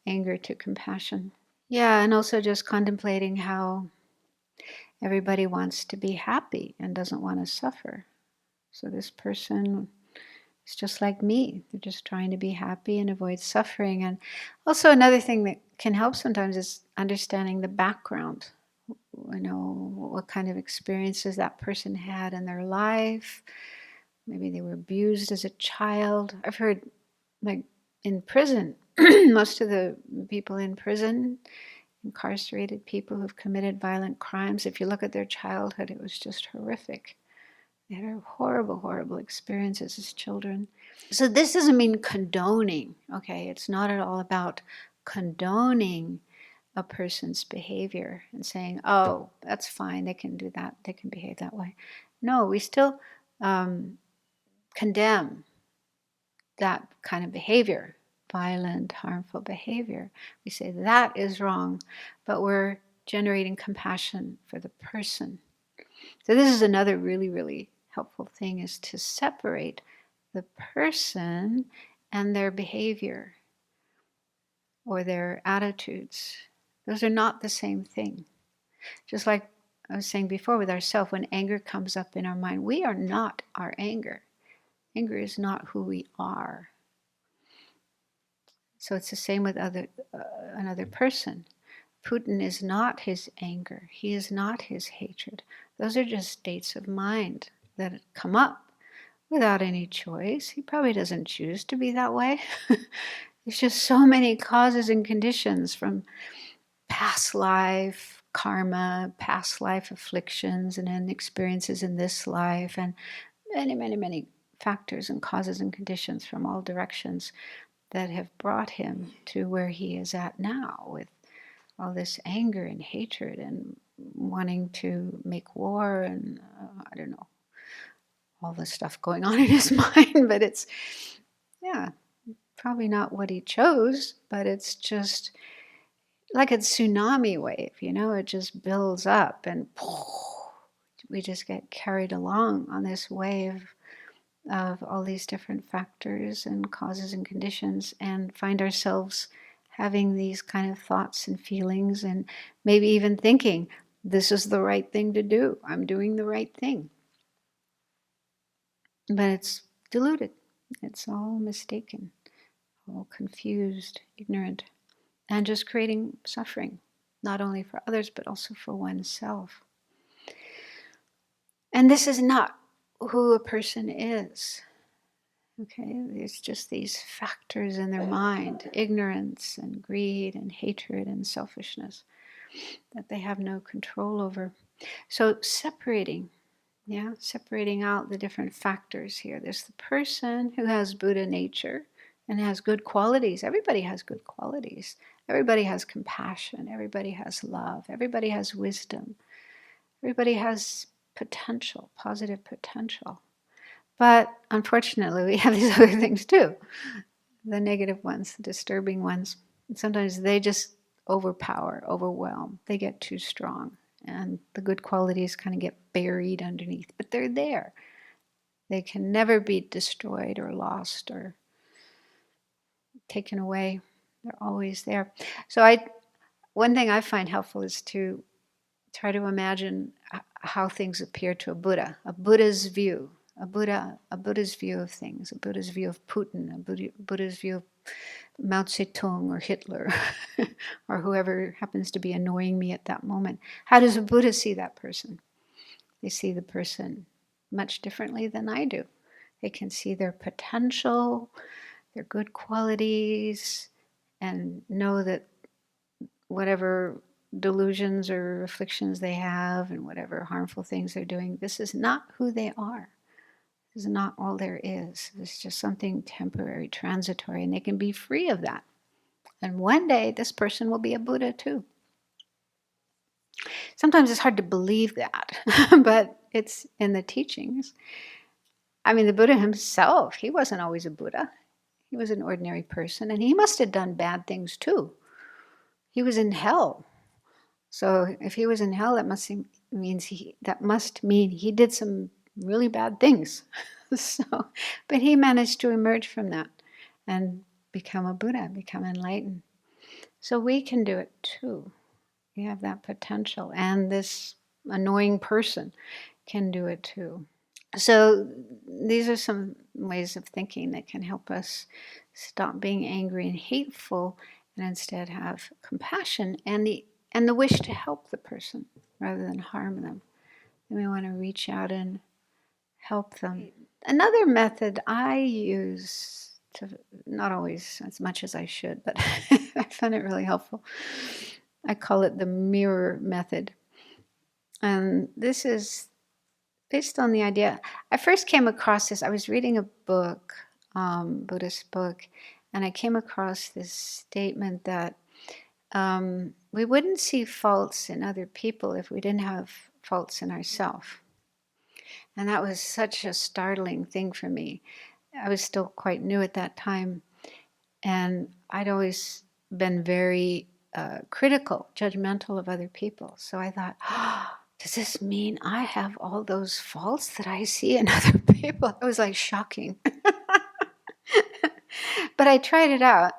anger to compassion. Yeah, and also just contemplating how everybody wants to be happy and doesn't want to suffer. So this person is just like me. They're just trying to be happy and avoid suffering. And also another thing that can help sometimes is understanding the background. What kind of experiences that person had in their life. Maybe they were abused as a child. I've heard, like, in prison, most of the people in prison, incarcerated people who've committed violent crimes, if you look at their childhood, it was just horrific. They had horrible, horrible experiences as children. So this doesn't mean condoning, okay? It's not at all about condoning a person's behavior and saying, oh, that's fine, they can do that, they can behave that way. No, we still condemn that kind of behavior, violent, harmful behavior. We say that is wrong, but we're generating compassion for the person. So this is another really, really helpful thing, is to separate the person and their behavior or their attitudes. Those are not the same thing. Just like I was saying before with ourselves, when anger comes up in our mind, we are not our anger. Anger is not who we are. So it's the same with another person. Putin is not his anger. He is not his hatred. Those are just states of mind that come up without any choice. He probably doesn't choose to be that way. There's just so many causes and conditions, from past life karma, past life afflictions, and then experiences in this life, and many, many, many factors and causes and conditions from all directions that have brought him to where he is at now, with all this anger and hatred and wanting to make war and I don't know, all this stuff going on in his mind. But it's, probably not what he chose, but it's just like a tsunami wave, it just builds up and we just get carried along on this wave of all these different factors and causes and conditions, and find ourselves having these kind of thoughts and feelings, and maybe even thinking, this is the right thing to do. I'm doing the right thing. But it's deluded. It's all mistaken, all confused, ignorant, and just creating suffering, not only for others, but also for oneself. And this is not who a person is. Okay, there's just these factors in their mind, ignorance and greed and hatred and selfishness that they have no control over. So separating out the different factors here. There's the person who has Buddha nature and has good qualities. Everybody has good qualities. Everybody has compassion. Everybody has love. Everybody has wisdom. Everybody has potential, positive potential. But unfortunately, we have these other things too. The negative ones, the disturbing ones. And sometimes they just overpower, overwhelm. They get too strong. And the good qualities kind of get buried underneath. But they're there. They can never be destroyed or lost or taken away. They're always there. So one thing I find helpful is to try to imagine how things appear to a Buddha's view. A Buddha's view of things, a Buddha's view of Putin, a Buddha's view of Mao Zedong or Hitler or whoever happens to be annoying me at that moment. How does a Buddha see that person? They see the person much differently than I do. They can see their potential, their good qualities, and know that whatever delusions or afflictions they have and whatever harmful things they're doing, this is not who they are. This is not all there is. It's just something temporary, transitory, and they can be free of that. And one day, this person will be a Buddha too. Sometimes it's hard to believe that, but it's in the teachings. I mean, the Buddha himself, he wasn't always a Buddha. He was an ordinary person, and he must have done bad things too. He was in hell. So if he was in hell, that must mean he did some really bad things. But he managed to emerge from that and become a Buddha, become enlightened. So we can do it too. We have that potential, and this annoying person can do it too. So these are some ways of thinking that can help us stop being angry and hateful, and instead have compassion and the wish to help the person rather than harm them. And we want to reach out and help them. Another method I use, to not always as much as I should, but I find it really helpful. I call it the mirror method. And this is based on the idea. I first came across this. I was reading a book, Buddhist book, and I came across this statement that we wouldn't see faults in other people if we didn't have faults in ourselves. And that was such a startling thing for me. I was still quite new at that time, and I'd always been very critical, judgmental of other people. So I thought, does this mean I have all those faults that I see in other people? It was like shocking. But I tried it out.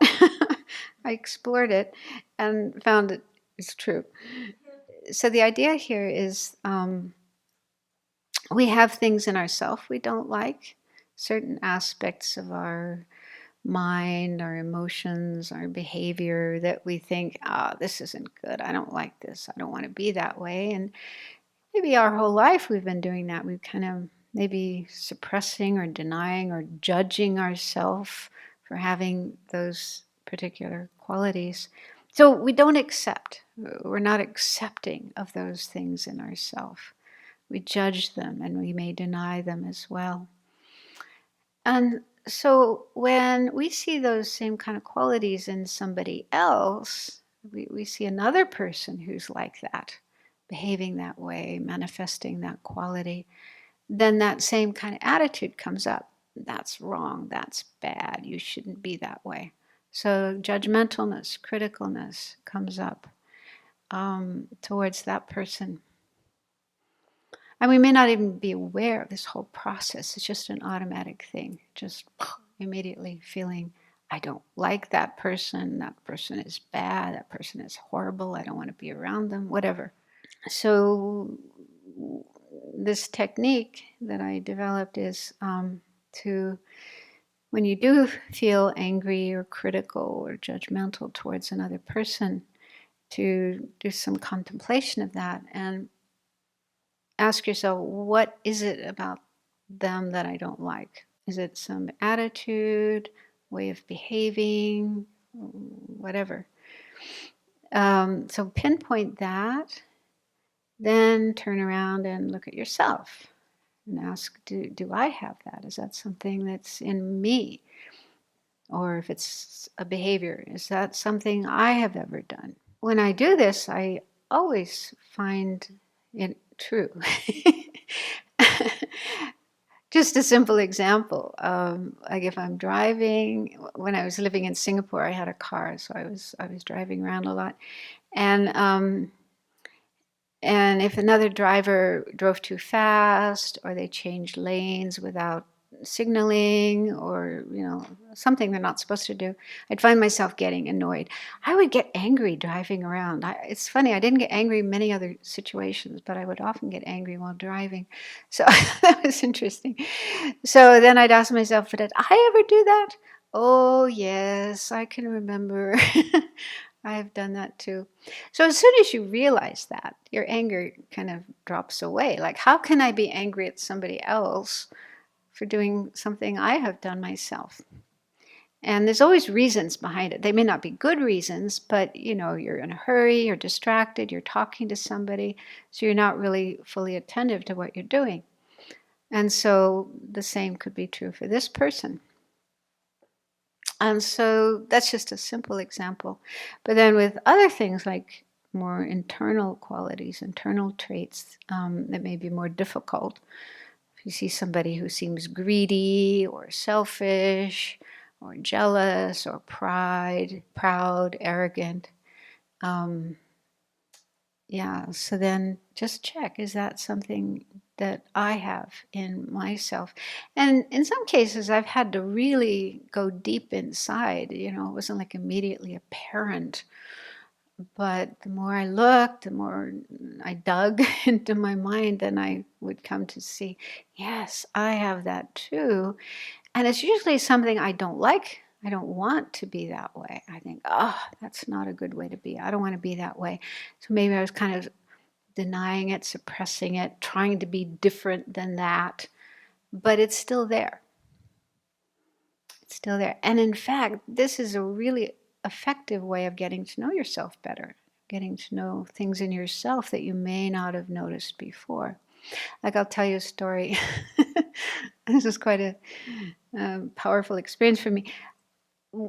I explored it and found it's true. So the idea here is we have things in ourselves we don't like, certain aspects of our mind, our emotions, our behavior that we think, this isn't good. I don't like this. I don't want to be that way. And maybe our whole life we've been doing that. We've kind of maybe suppressing or denying or judging ourselves for having those particular qualities. So we don't accept. We're not accepting of those things in ourselves. We judge them, and we may deny them as well. And so when we see those same kind of qualities in somebody else, we see another person who's like that, behaving that way, manifesting that quality, then that same kind of attitude comes up. That's wrong, that's bad, you shouldn't be that way. So judgmentalness, criticalness comes up towards that person. And we may not even be aware of this whole process. It's just an automatic thing, just immediately feeling I don't like that person is bad, that person is horrible, I don't want to be around them, whatever. So this technique that I developed is to, when you do feel angry or critical or judgmental towards another person, to do some contemplation of that and ask yourself, what is it about them that I don't like? Is it some attitude, way of behaving, whatever? So pinpoint that, then turn around and look at yourself and ask, do I have that? Is that something that's in me? Or if it's a behavior, is that something I have ever done? When I do this, I always find it true. Just a simple example. Like if I'm driving, when I was living in Singapore, I had a car, so I was driving around a lot, and if another driver drove too fast, or they changed lanes without signaling, or something they're not supposed to do, I'd find myself getting annoyed. I would get angry driving around. It's funny, I didn't get angry in many other situations, but I would often get angry while driving. So that was interesting. So then I'd ask myself, did I ever do that? Oh yes, I can remember. I've done that too. So as soon as you realize that, your anger kind of drops away. Like, how can I be angry at somebody else for doing something I have done myself? And there's always reasons behind it. They may not be good reasons, but you're in a hurry, you're distracted, you're talking to somebody, so you're not really fully attentive to what you're doing. And so the same could be true for this person. And so that's just a simple example. But then with other things like more internal qualities, internal traits that may be more difficult. If you see somebody who seems greedy or selfish or jealous or proud, arrogant, so then just check, is that something that I have in myself? And in some cases, I've had to really go deep inside. It wasn't like immediately apparent. But the more I looked, the more I dug into my mind, then I would come to see, yes, I have that too. And it's usually something I don't like. I don't want to be that way. I think, that's not a good way to be. I don't want to be that way. So maybe I was kind of denying it, suppressing it, trying to be different than that. But it's still there. It's still there. And in fact, this is a really effective way of getting to know yourself better, getting to know things in yourself that you may not have noticed before. Like, I'll tell you a story. This is quite a powerful experience for me.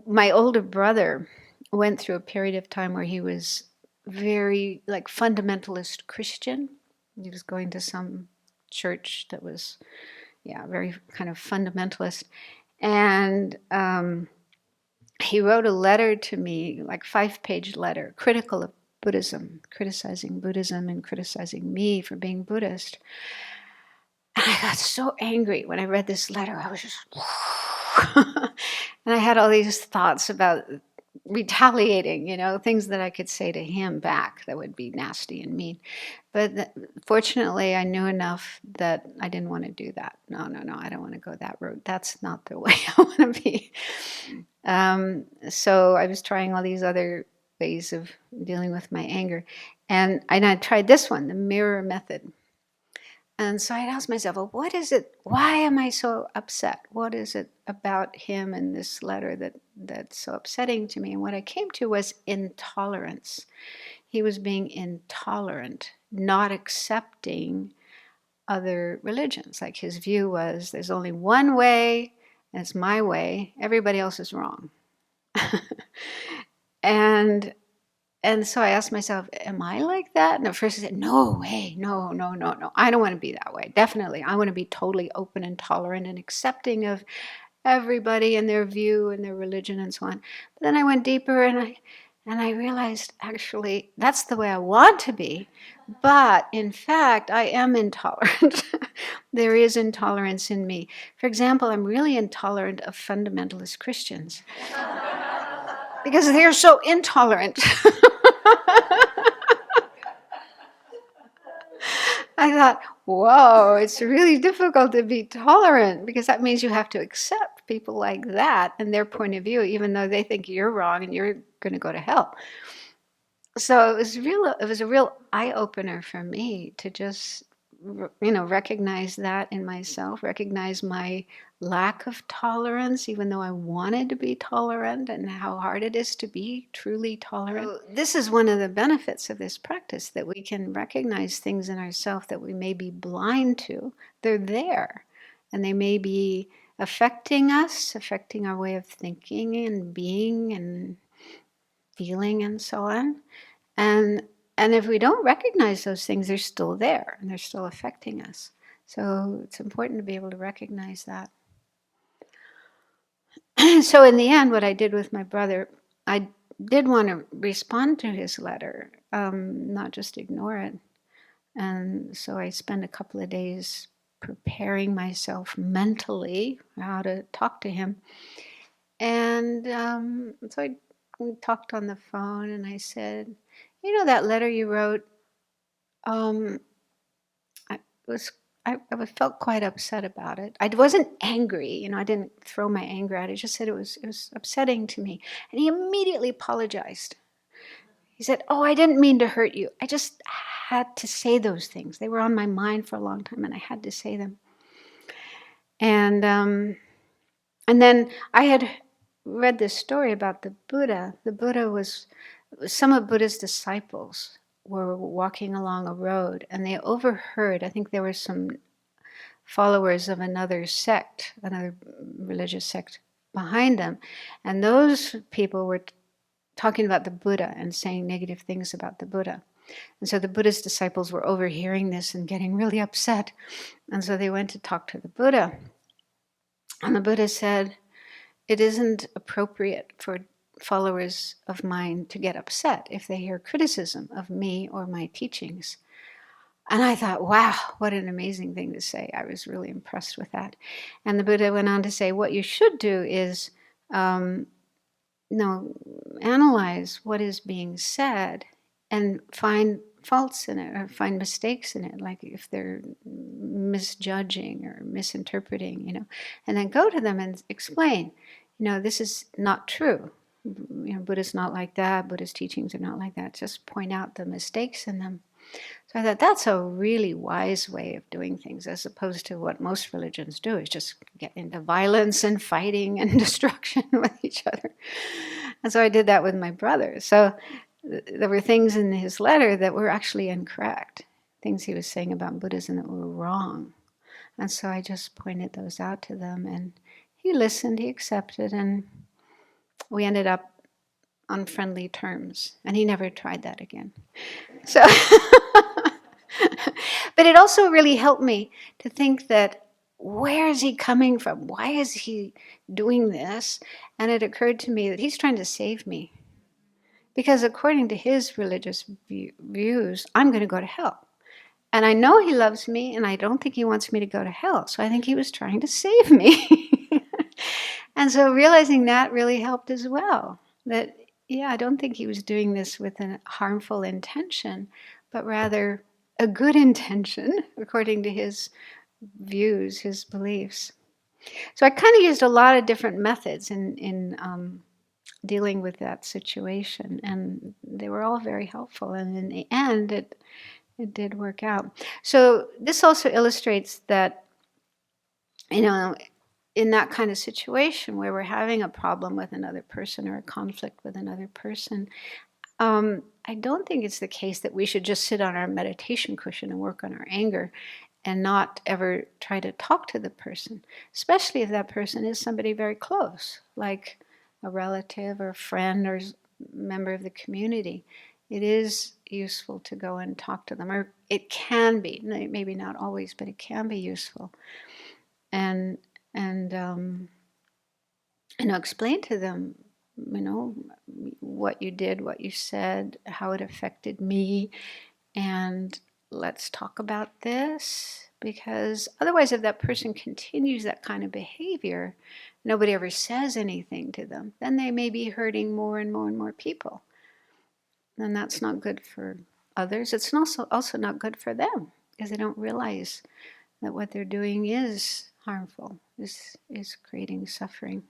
My older brother went through a period of time where he was very fundamentalist Christian. He was going to some church that was, very kind of fundamentalist. And he wrote a letter to me, 5-page letter, critical of Buddhism, criticizing Buddhism and criticizing me for being Buddhist. And I got so angry when I read this letter. I was just, and I had all these thoughts about retaliating, things that I could say to him back that would be nasty and mean. But fortunately, I knew enough that I didn't want to do that. No, I don't want to go that road. That's not the way I want to be. So I was trying all these other ways of dealing with my anger. And I tried this one, the mirror method. And so I'd ask myself, well, what is it? Why am I so upset? What is it about him and this letter that's so upsetting to me? And what I came to was intolerance. He was being intolerant, not accepting other religions. Like, his view was, there's only one way, and it's my way. Everybody else is wrong. And so I asked myself, am I like that? And at first I said, no way, no. I don't want to be that way. Definitely. I want to be totally open and tolerant and accepting of everybody and their view and their religion and so on. But then I went deeper and I realized, actually, that's the way I want to be, But in fact, I am intolerant. There is intolerance in me. For example, I'm really intolerant of fundamentalist Christians because they're so intolerant. I thought, whoa, it's really difficult to be tolerant because that means you have to accept people like that and their point of view, even though they think you're wrong and you're going to go to hell. So it was a real eye opener for me to just recognize that in myself, recognize my lack of tolerance, even though I wanted to be tolerant, and how hard it is to be truly tolerant. So this is one of the benefits of this practice, that we can recognize things in ourselves that we may be blind to. They're there, and they may be affecting us, affecting our way of thinking and being and feeling and so on. And if we don't recognize those things, they're still there and they're still affecting us. So it's important to be able to recognize that. So in the end, what I did with my brother, I did want to respond to his letter, not just ignore it. And so I spent a couple of days preparing myself mentally how to talk to him. And so we talked on the phone, and I said, that letter you wrote, I was I felt quite upset about it. I wasn't angry, I didn't throw my anger at it. I just said it was upsetting to me. And he immediately apologized. He said, "Oh, I didn't mean to hurt you. I just had to say those things. They were on my mind for a long time, and I had to say them." And then I had read this story about the Buddha. The Buddha was some of Buddha's disciples were walking along a road, and they overheard, I think there were some followers of another sect, another religious sect behind them, and those people were talking about the Buddha and saying negative things about the Buddha. And so the Buddha's disciples were overhearing this and getting really upset, and so they went to talk to the Buddha. And the Buddha said, "It isn't appropriate for followers of mine to get upset if they hear criticism of me or my teachings." And I thought, wow, what an amazing thing to say. I was really impressed with that. And the Buddha went on to say, what you should do is analyze what is being said and find faults in it or find mistakes in it, like if they're misjudging or misinterpreting, and then go to them and explain, this is not true. Buddha's not like that. Buddha's teachings are not like that. Just point out the mistakes in them. So I thought that's a really wise way of doing things, as opposed to what most religions do, is just get into violence and fighting and destruction with each other. And so I did that with my brother. So there were things in his letter that were actually incorrect, things he was saying about Buddhism that were wrong. And so I just pointed those out to them, and he listened, he accepted, and we ended up on friendly terms. And he never tried that again. So... But it also really helped me to think that, where is he coming from? Why is he doing this? And it occurred to me that he's trying to save me. Because according to his religious views, I'm going to go to hell. And I know he loves me, and I don't think he wants me to go to hell. So I think he was trying to save me. And so realizing that really helped as well. That, I don't think he was doing this with a harmful intention, but rather a good intention, according to his views, his beliefs. So I kind of used a lot of different methods in dealing with that situation, and they were all very helpful. And in the end, it did work out. So this also illustrates that, in that kind of situation where we're having a problem with another person or a conflict with another person, I don't think it's the case that we should just sit on our meditation cushion and work on our anger and not ever try to talk to the person, especially if that person is somebody very close, like a relative or a friend or member of the community. It is useful to go and talk to them, or it can be, maybe not always, but it can be useful. And explain to them, what you did, what you said, how it affected me, and let's talk about this, because otherwise if that person continues that kind of behavior, nobody ever says anything to them, then they may be hurting more and more and more people. And that's not good for others. It's also not good for them, because they don't realize that what they're doing is harmful, is creating suffering.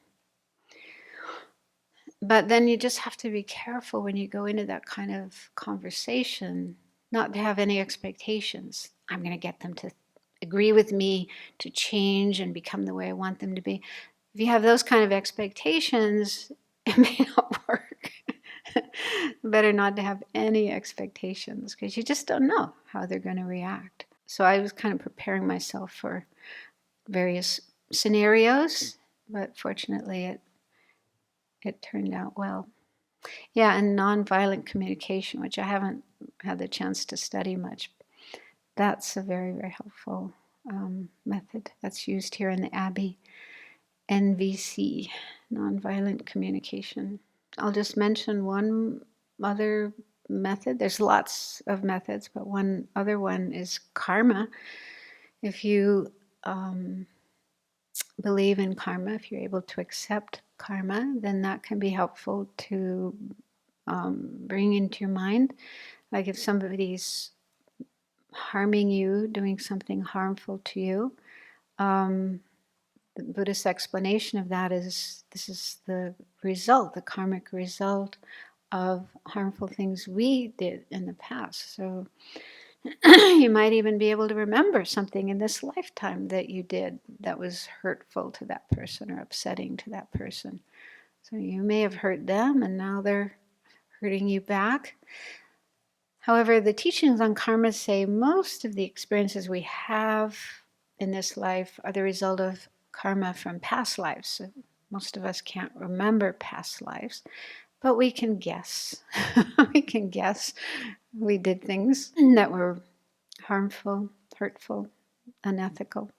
But then you just have to be careful when you go into that kind of conversation, not to have any expectations. I'm going to get them to agree with me, to change and become the way I want them to be. If you have those kind of expectations, it may not work. Better not to have any expectations, because you just don't know how they're going to react. So I was kind of preparing myself for various scenarios, but fortunately it turned out well. Yeah, and nonviolent communication, which I haven't had the chance to study much. That's a very, very helpful method that's used here in the Abbey. NVC, nonviolent communication. I'll just mention one other method. There's lots of methods, but one other one is karma. If you believe in karma, if you're able to accept karma, then that can be helpful to bring into your mind. Like if somebody's harming you, doing something harmful to you, the Buddhist explanation of that is this is the result, the karmic result of harmful things we did in the past. So you might even be able to remember something in this lifetime that you did that was hurtful to that person or upsetting to that person. So you may have hurt them and now they're hurting you back. However, the teachings on karma say most of the experiences we have in this life are the result of karma from past lives. So most of us can't remember past lives, but we can guess. We can guess we did things that were harmful, hurtful, unethical.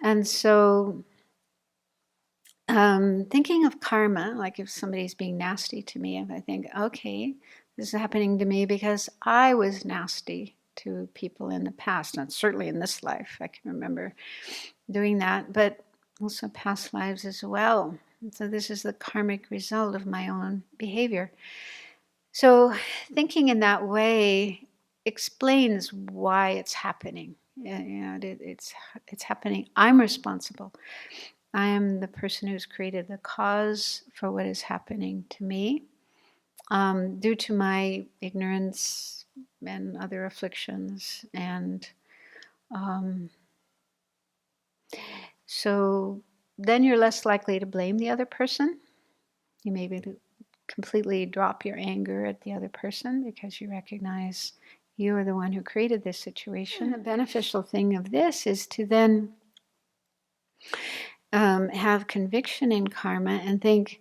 And so thinking of karma, like if somebody's being nasty to me, if I think, okay, this is happening to me because I was nasty to people in the past, and certainly in this life, I can remember doing that, but also past lives as well. And so this is the karmic result of my own behavior. So thinking in that way explains why it's happening. It's happening. I'm responsible. I am the person who's created the cause for what is happening to me due to my ignorance and other afflictions. And so then you're less likely to blame the other person. You maybe completely drop your anger at the other person because you recognize you are the one who created this situation. The beneficial thing of this is to then have conviction in karma and think,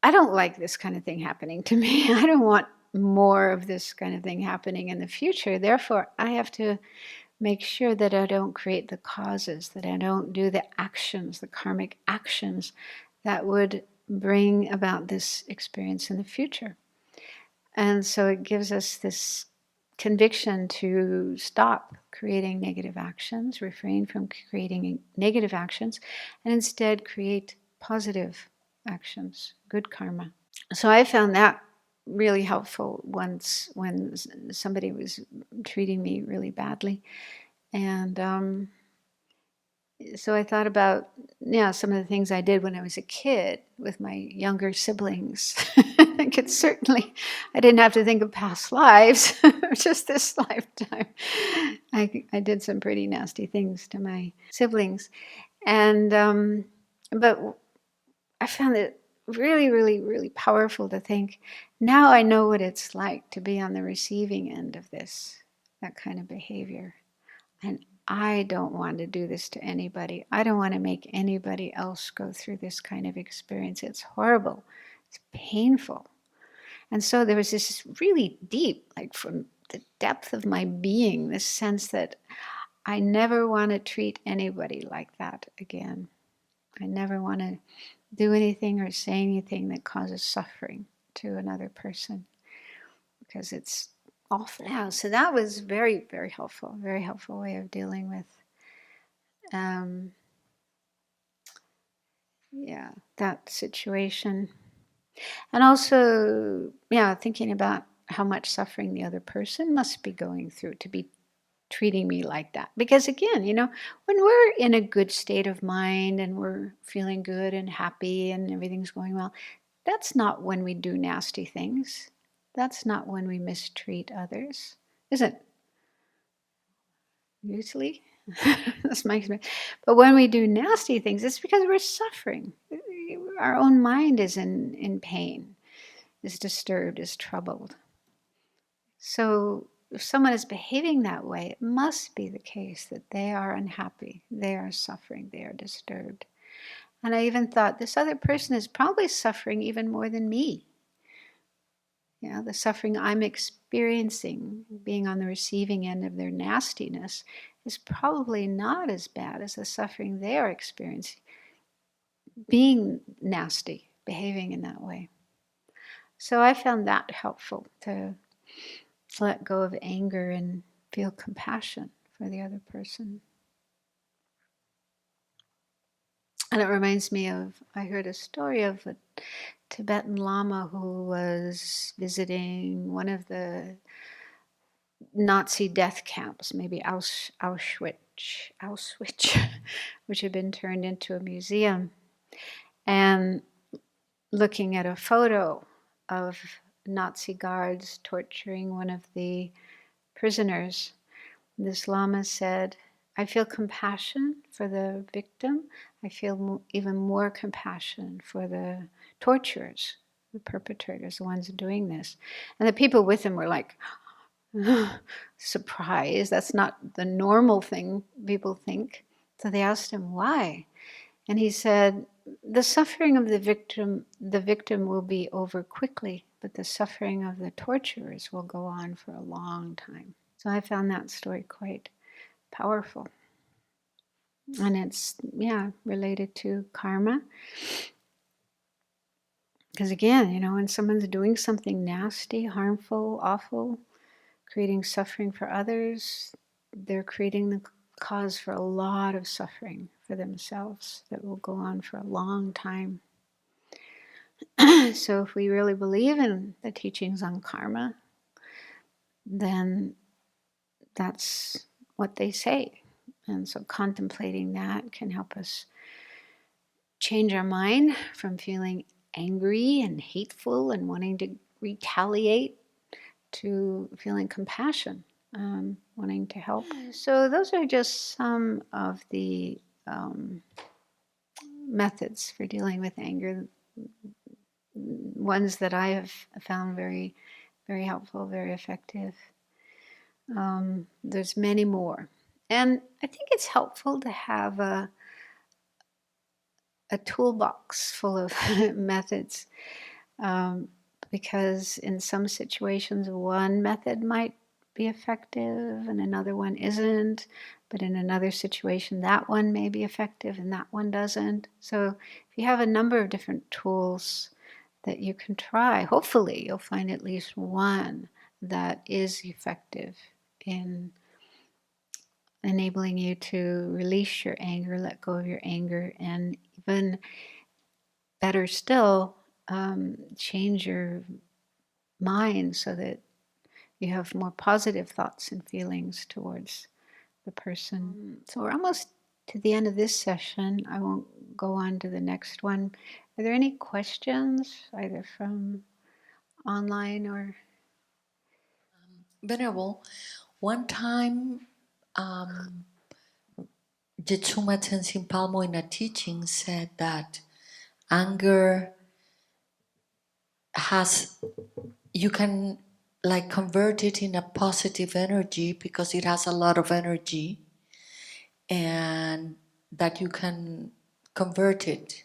I don't like this kind of thing happening to me. I don't want more of this kind of thing happening in the future. Therefore, I have to make sure that I don't create the causes, that I don't do the actions, the karmic actions that would bring about this experience in the future. And so it gives us this conviction to stop creating negative actions, refrain from creating negative actions, and instead create positive actions, good karma. So I found that really helpful once when somebody was treating me really badly. And so I thought about, some of the things I did when I was a kid with my younger siblings. I think it's certainly, I didn't have to think of past lives, just this lifetime. I did some pretty nasty things to my siblings. And, but I found it really, really, really powerful to think, now I know what it's like to be on the receiving end of this, that kind of behavior. And I don't want to do this to anybody. I don't want to make anybody else go through this kind of experience. It's horrible. It's painful. And so there was this really deep, like from the depth of my being, this sense that I never want to treat anybody like that again. I never want to do anything or say anything that causes suffering to another person, because it's off now. So that was very, very helpful way of dealing with that situation. And also, thinking about how much suffering the other person must be going through to be treating me like that. Because again, when we're in a good state of mind and we're feeling good and happy and everything's going well, that's not when we do nasty things. That's not when we mistreat others, is it? Usually. That's my experience. But when we do nasty things, it's because we're suffering. Our own mind is in pain, is disturbed, is troubled. So if someone is behaving that way, it must be the case that they are unhappy, they are suffering, they are disturbed. And I even thought this other person is probably suffering even more than me. The suffering I'm experiencing, being on the receiving end of their nastiness, is probably not as bad as the suffering they are experiencing, being nasty, behaving in that way. So I found that helpful, to let go of anger and feel compassion for the other person. And it reminds me of, I heard a story of a Tibetan Lama who was visiting one of the Nazi death camps, maybe Auschwitz, which had been turned into a museum, and looking at a photo of Nazi guards torturing one of the prisoners. This Lama said, I feel compassion for the victim. I feel even more compassion for the torturers, the perpetrators, the ones doing this. And the people with him were like, surprised. That's not the normal thing people think. So they asked him why. And he said, the suffering of the victim will be over quickly, but the suffering of the torturers will go on for a long time. So I found that story quite powerful. And it's, related to karma. Because again, when someone's doing something nasty, harmful, awful, creating suffering for others, they're creating the cause for a lot of suffering for themselves that will go on for a long time. So if we really believe in the teachings on karma, then that's what they say. And so contemplating that can help us change our mind from feeling angry and hateful and wanting to retaliate to feeling compassion, wanting to help. So those are just some of the methods for dealing with anger, ones that I have found very, very helpful, very effective. There's many more. And I think it's helpful to have a toolbox full of methods, because in some situations one method might be effective and another one isn't, but in another situation that one may be effective and that one doesn't. So if you have a number of different tools that you can try, hopefully you'll find at least one that is effective in enabling you to release your anger, let go of your anger, and even better still, change your mind so that you have more positive thoughts and feelings towards the person. So we're almost to the end of this session. I won't go on to the next one. Are there any questions, either from online or? Venerable, one time Jetsuma Tenzin Palmo in a teaching said that anger you can like convert it in a positive energy because it has a lot of energy, and that you can convert it.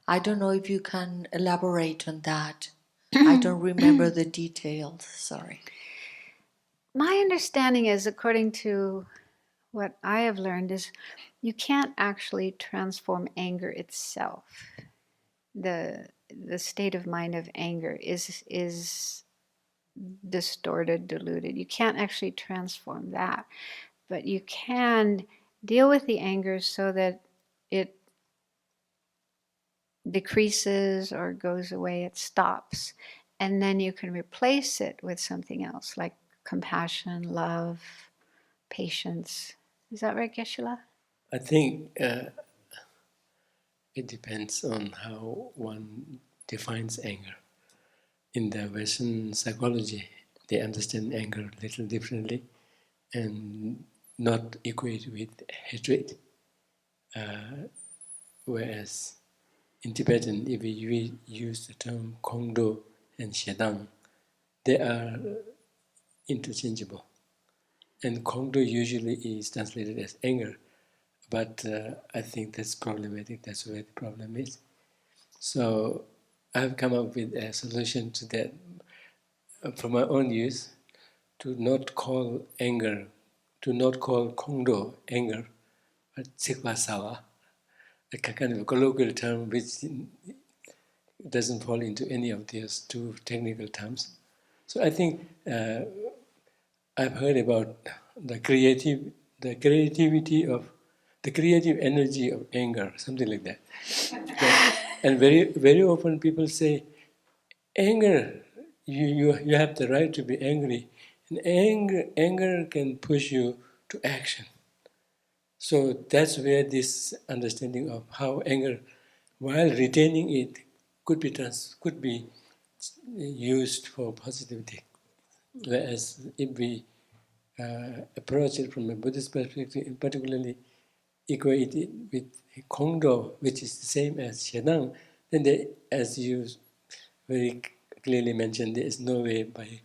I don't know if you can elaborate on that. I don't remember the details, sorry. My understanding is, according to what I have learned, is you can't actually transform anger itself. The state of mind of anger is distorted, diluted. You can't actually transform that, but you can deal with the anger so that it decreases or goes away, it stops. And then you can replace it with something else like compassion, love, patience. Is that right, Geshe-la? I think it depends on how one defines anger. In the Western psychology, they understand anger a little differently and not equate with hatred. Whereas in Tibetan, if we use the term Kongdo and Shedang, they are interchangeable. And Kongdo usually is translated as anger, but I think that's problematic. That's where the problem is. So I've come up with a solution to that from my own use, to not call anger, to not call Kongdo anger, but Tsikwa Sawa, a kind of a colloquial term which doesn't fall into any of these two technical terms. So I think I've heard about the creative energy of anger, something like that. And very often people say, anger, you have the right to be angry, and anger can push you to action. So that's where this understanding of how anger, while retaining it, could be used for positivity. Whereas if we approach it from a Buddhist perspective, particularly equate it with Kongdo, which is the same as Shedang, then as you very clearly mentioned, there is no way by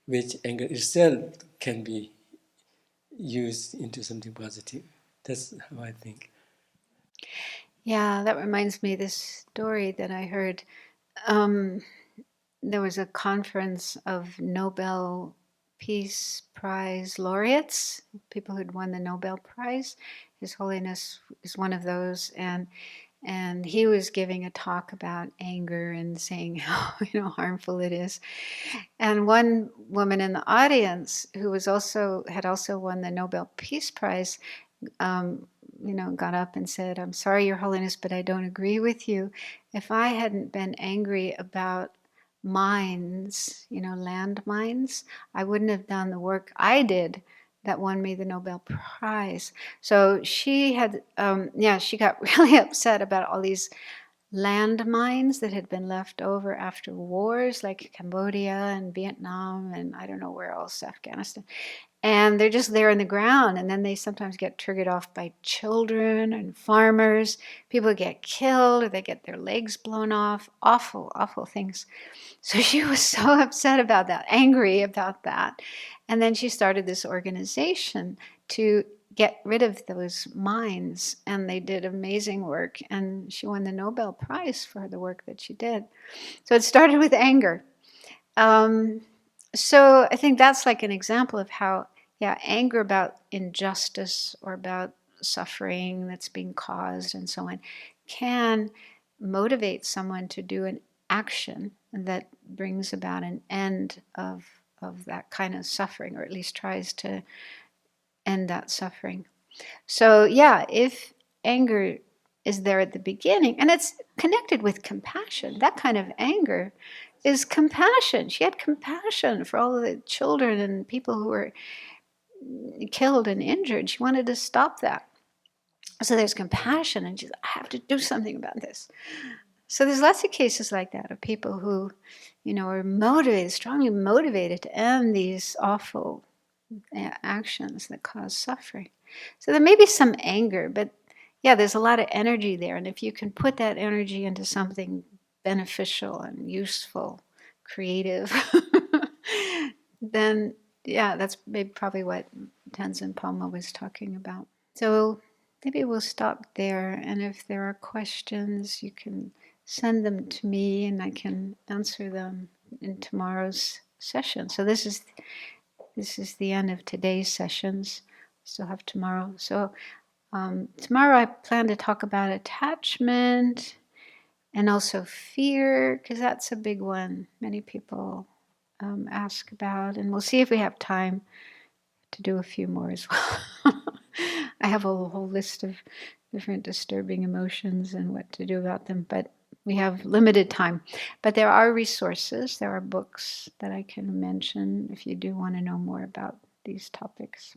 which anger itself can be used into something positive. That's how I think. Yeah, that reminds me of this story that I heard. There was a conference of Nobel Peace Prize laureates, people who'd won the Nobel Prize. His Holiness is one of those, and he was giving a talk about anger and saying how harmful it is. And one woman in the audience who had also won the Nobel Peace Prize, got up and said, "I'm sorry, Your Holiness, but I don't agree with you. If I hadn't been angry about mines, land mines, I wouldn't have done the work I did that won me the Nobel Prize." So she had, she got really upset about all these landmines that had been left over after wars, like Cambodia and Vietnam and I don't know where else, Afghanistan. And they're just there in the ground, and then they sometimes get triggered off by children and farmers. People get killed, or they get their legs blown off. Awful, awful things. So she was so upset about that, angry about that. And then she started this organization to get rid of those mines, and they did amazing work, and she won the Nobel Prize for the work that she did. So it started with anger. So I think that's like an example of how, anger about injustice or about suffering that's being caused and so on can motivate someone to do an action that brings about an end of that kind of suffering, or at least tries to end that suffering. So if anger is there at the beginning, and it's connected with compassion, that kind of anger is compassion. She had compassion for all the children and people who were killed and injured. She wanted to stop that. So there's compassion, and she's, I have to do something about this. So there's lots of cases like that of people who, are motivated, strongly motivated to end these awful actions that cause suffering. So there may be some anger, but there's a lot of energy there. And if you can put that energy into something beneficial and useful, creative, then that's maybe probably what Tenzin Palmo was talking about. So maybe we'll stop there. And if there are questions, you can send them to me and I can answer them in tomorrow's session. So this is the end of today's sessions. Still have tomorrow. So tomorrow I plan to talk about attachment and also fear, because that's a big one. Many people ask about, and we'll see if we have time to do a few more as well. I have a whole list of different disturbing emotions and what to do about them, but we have limited time. But there are resources, there are books that I can mention if you do want to know more about these topics.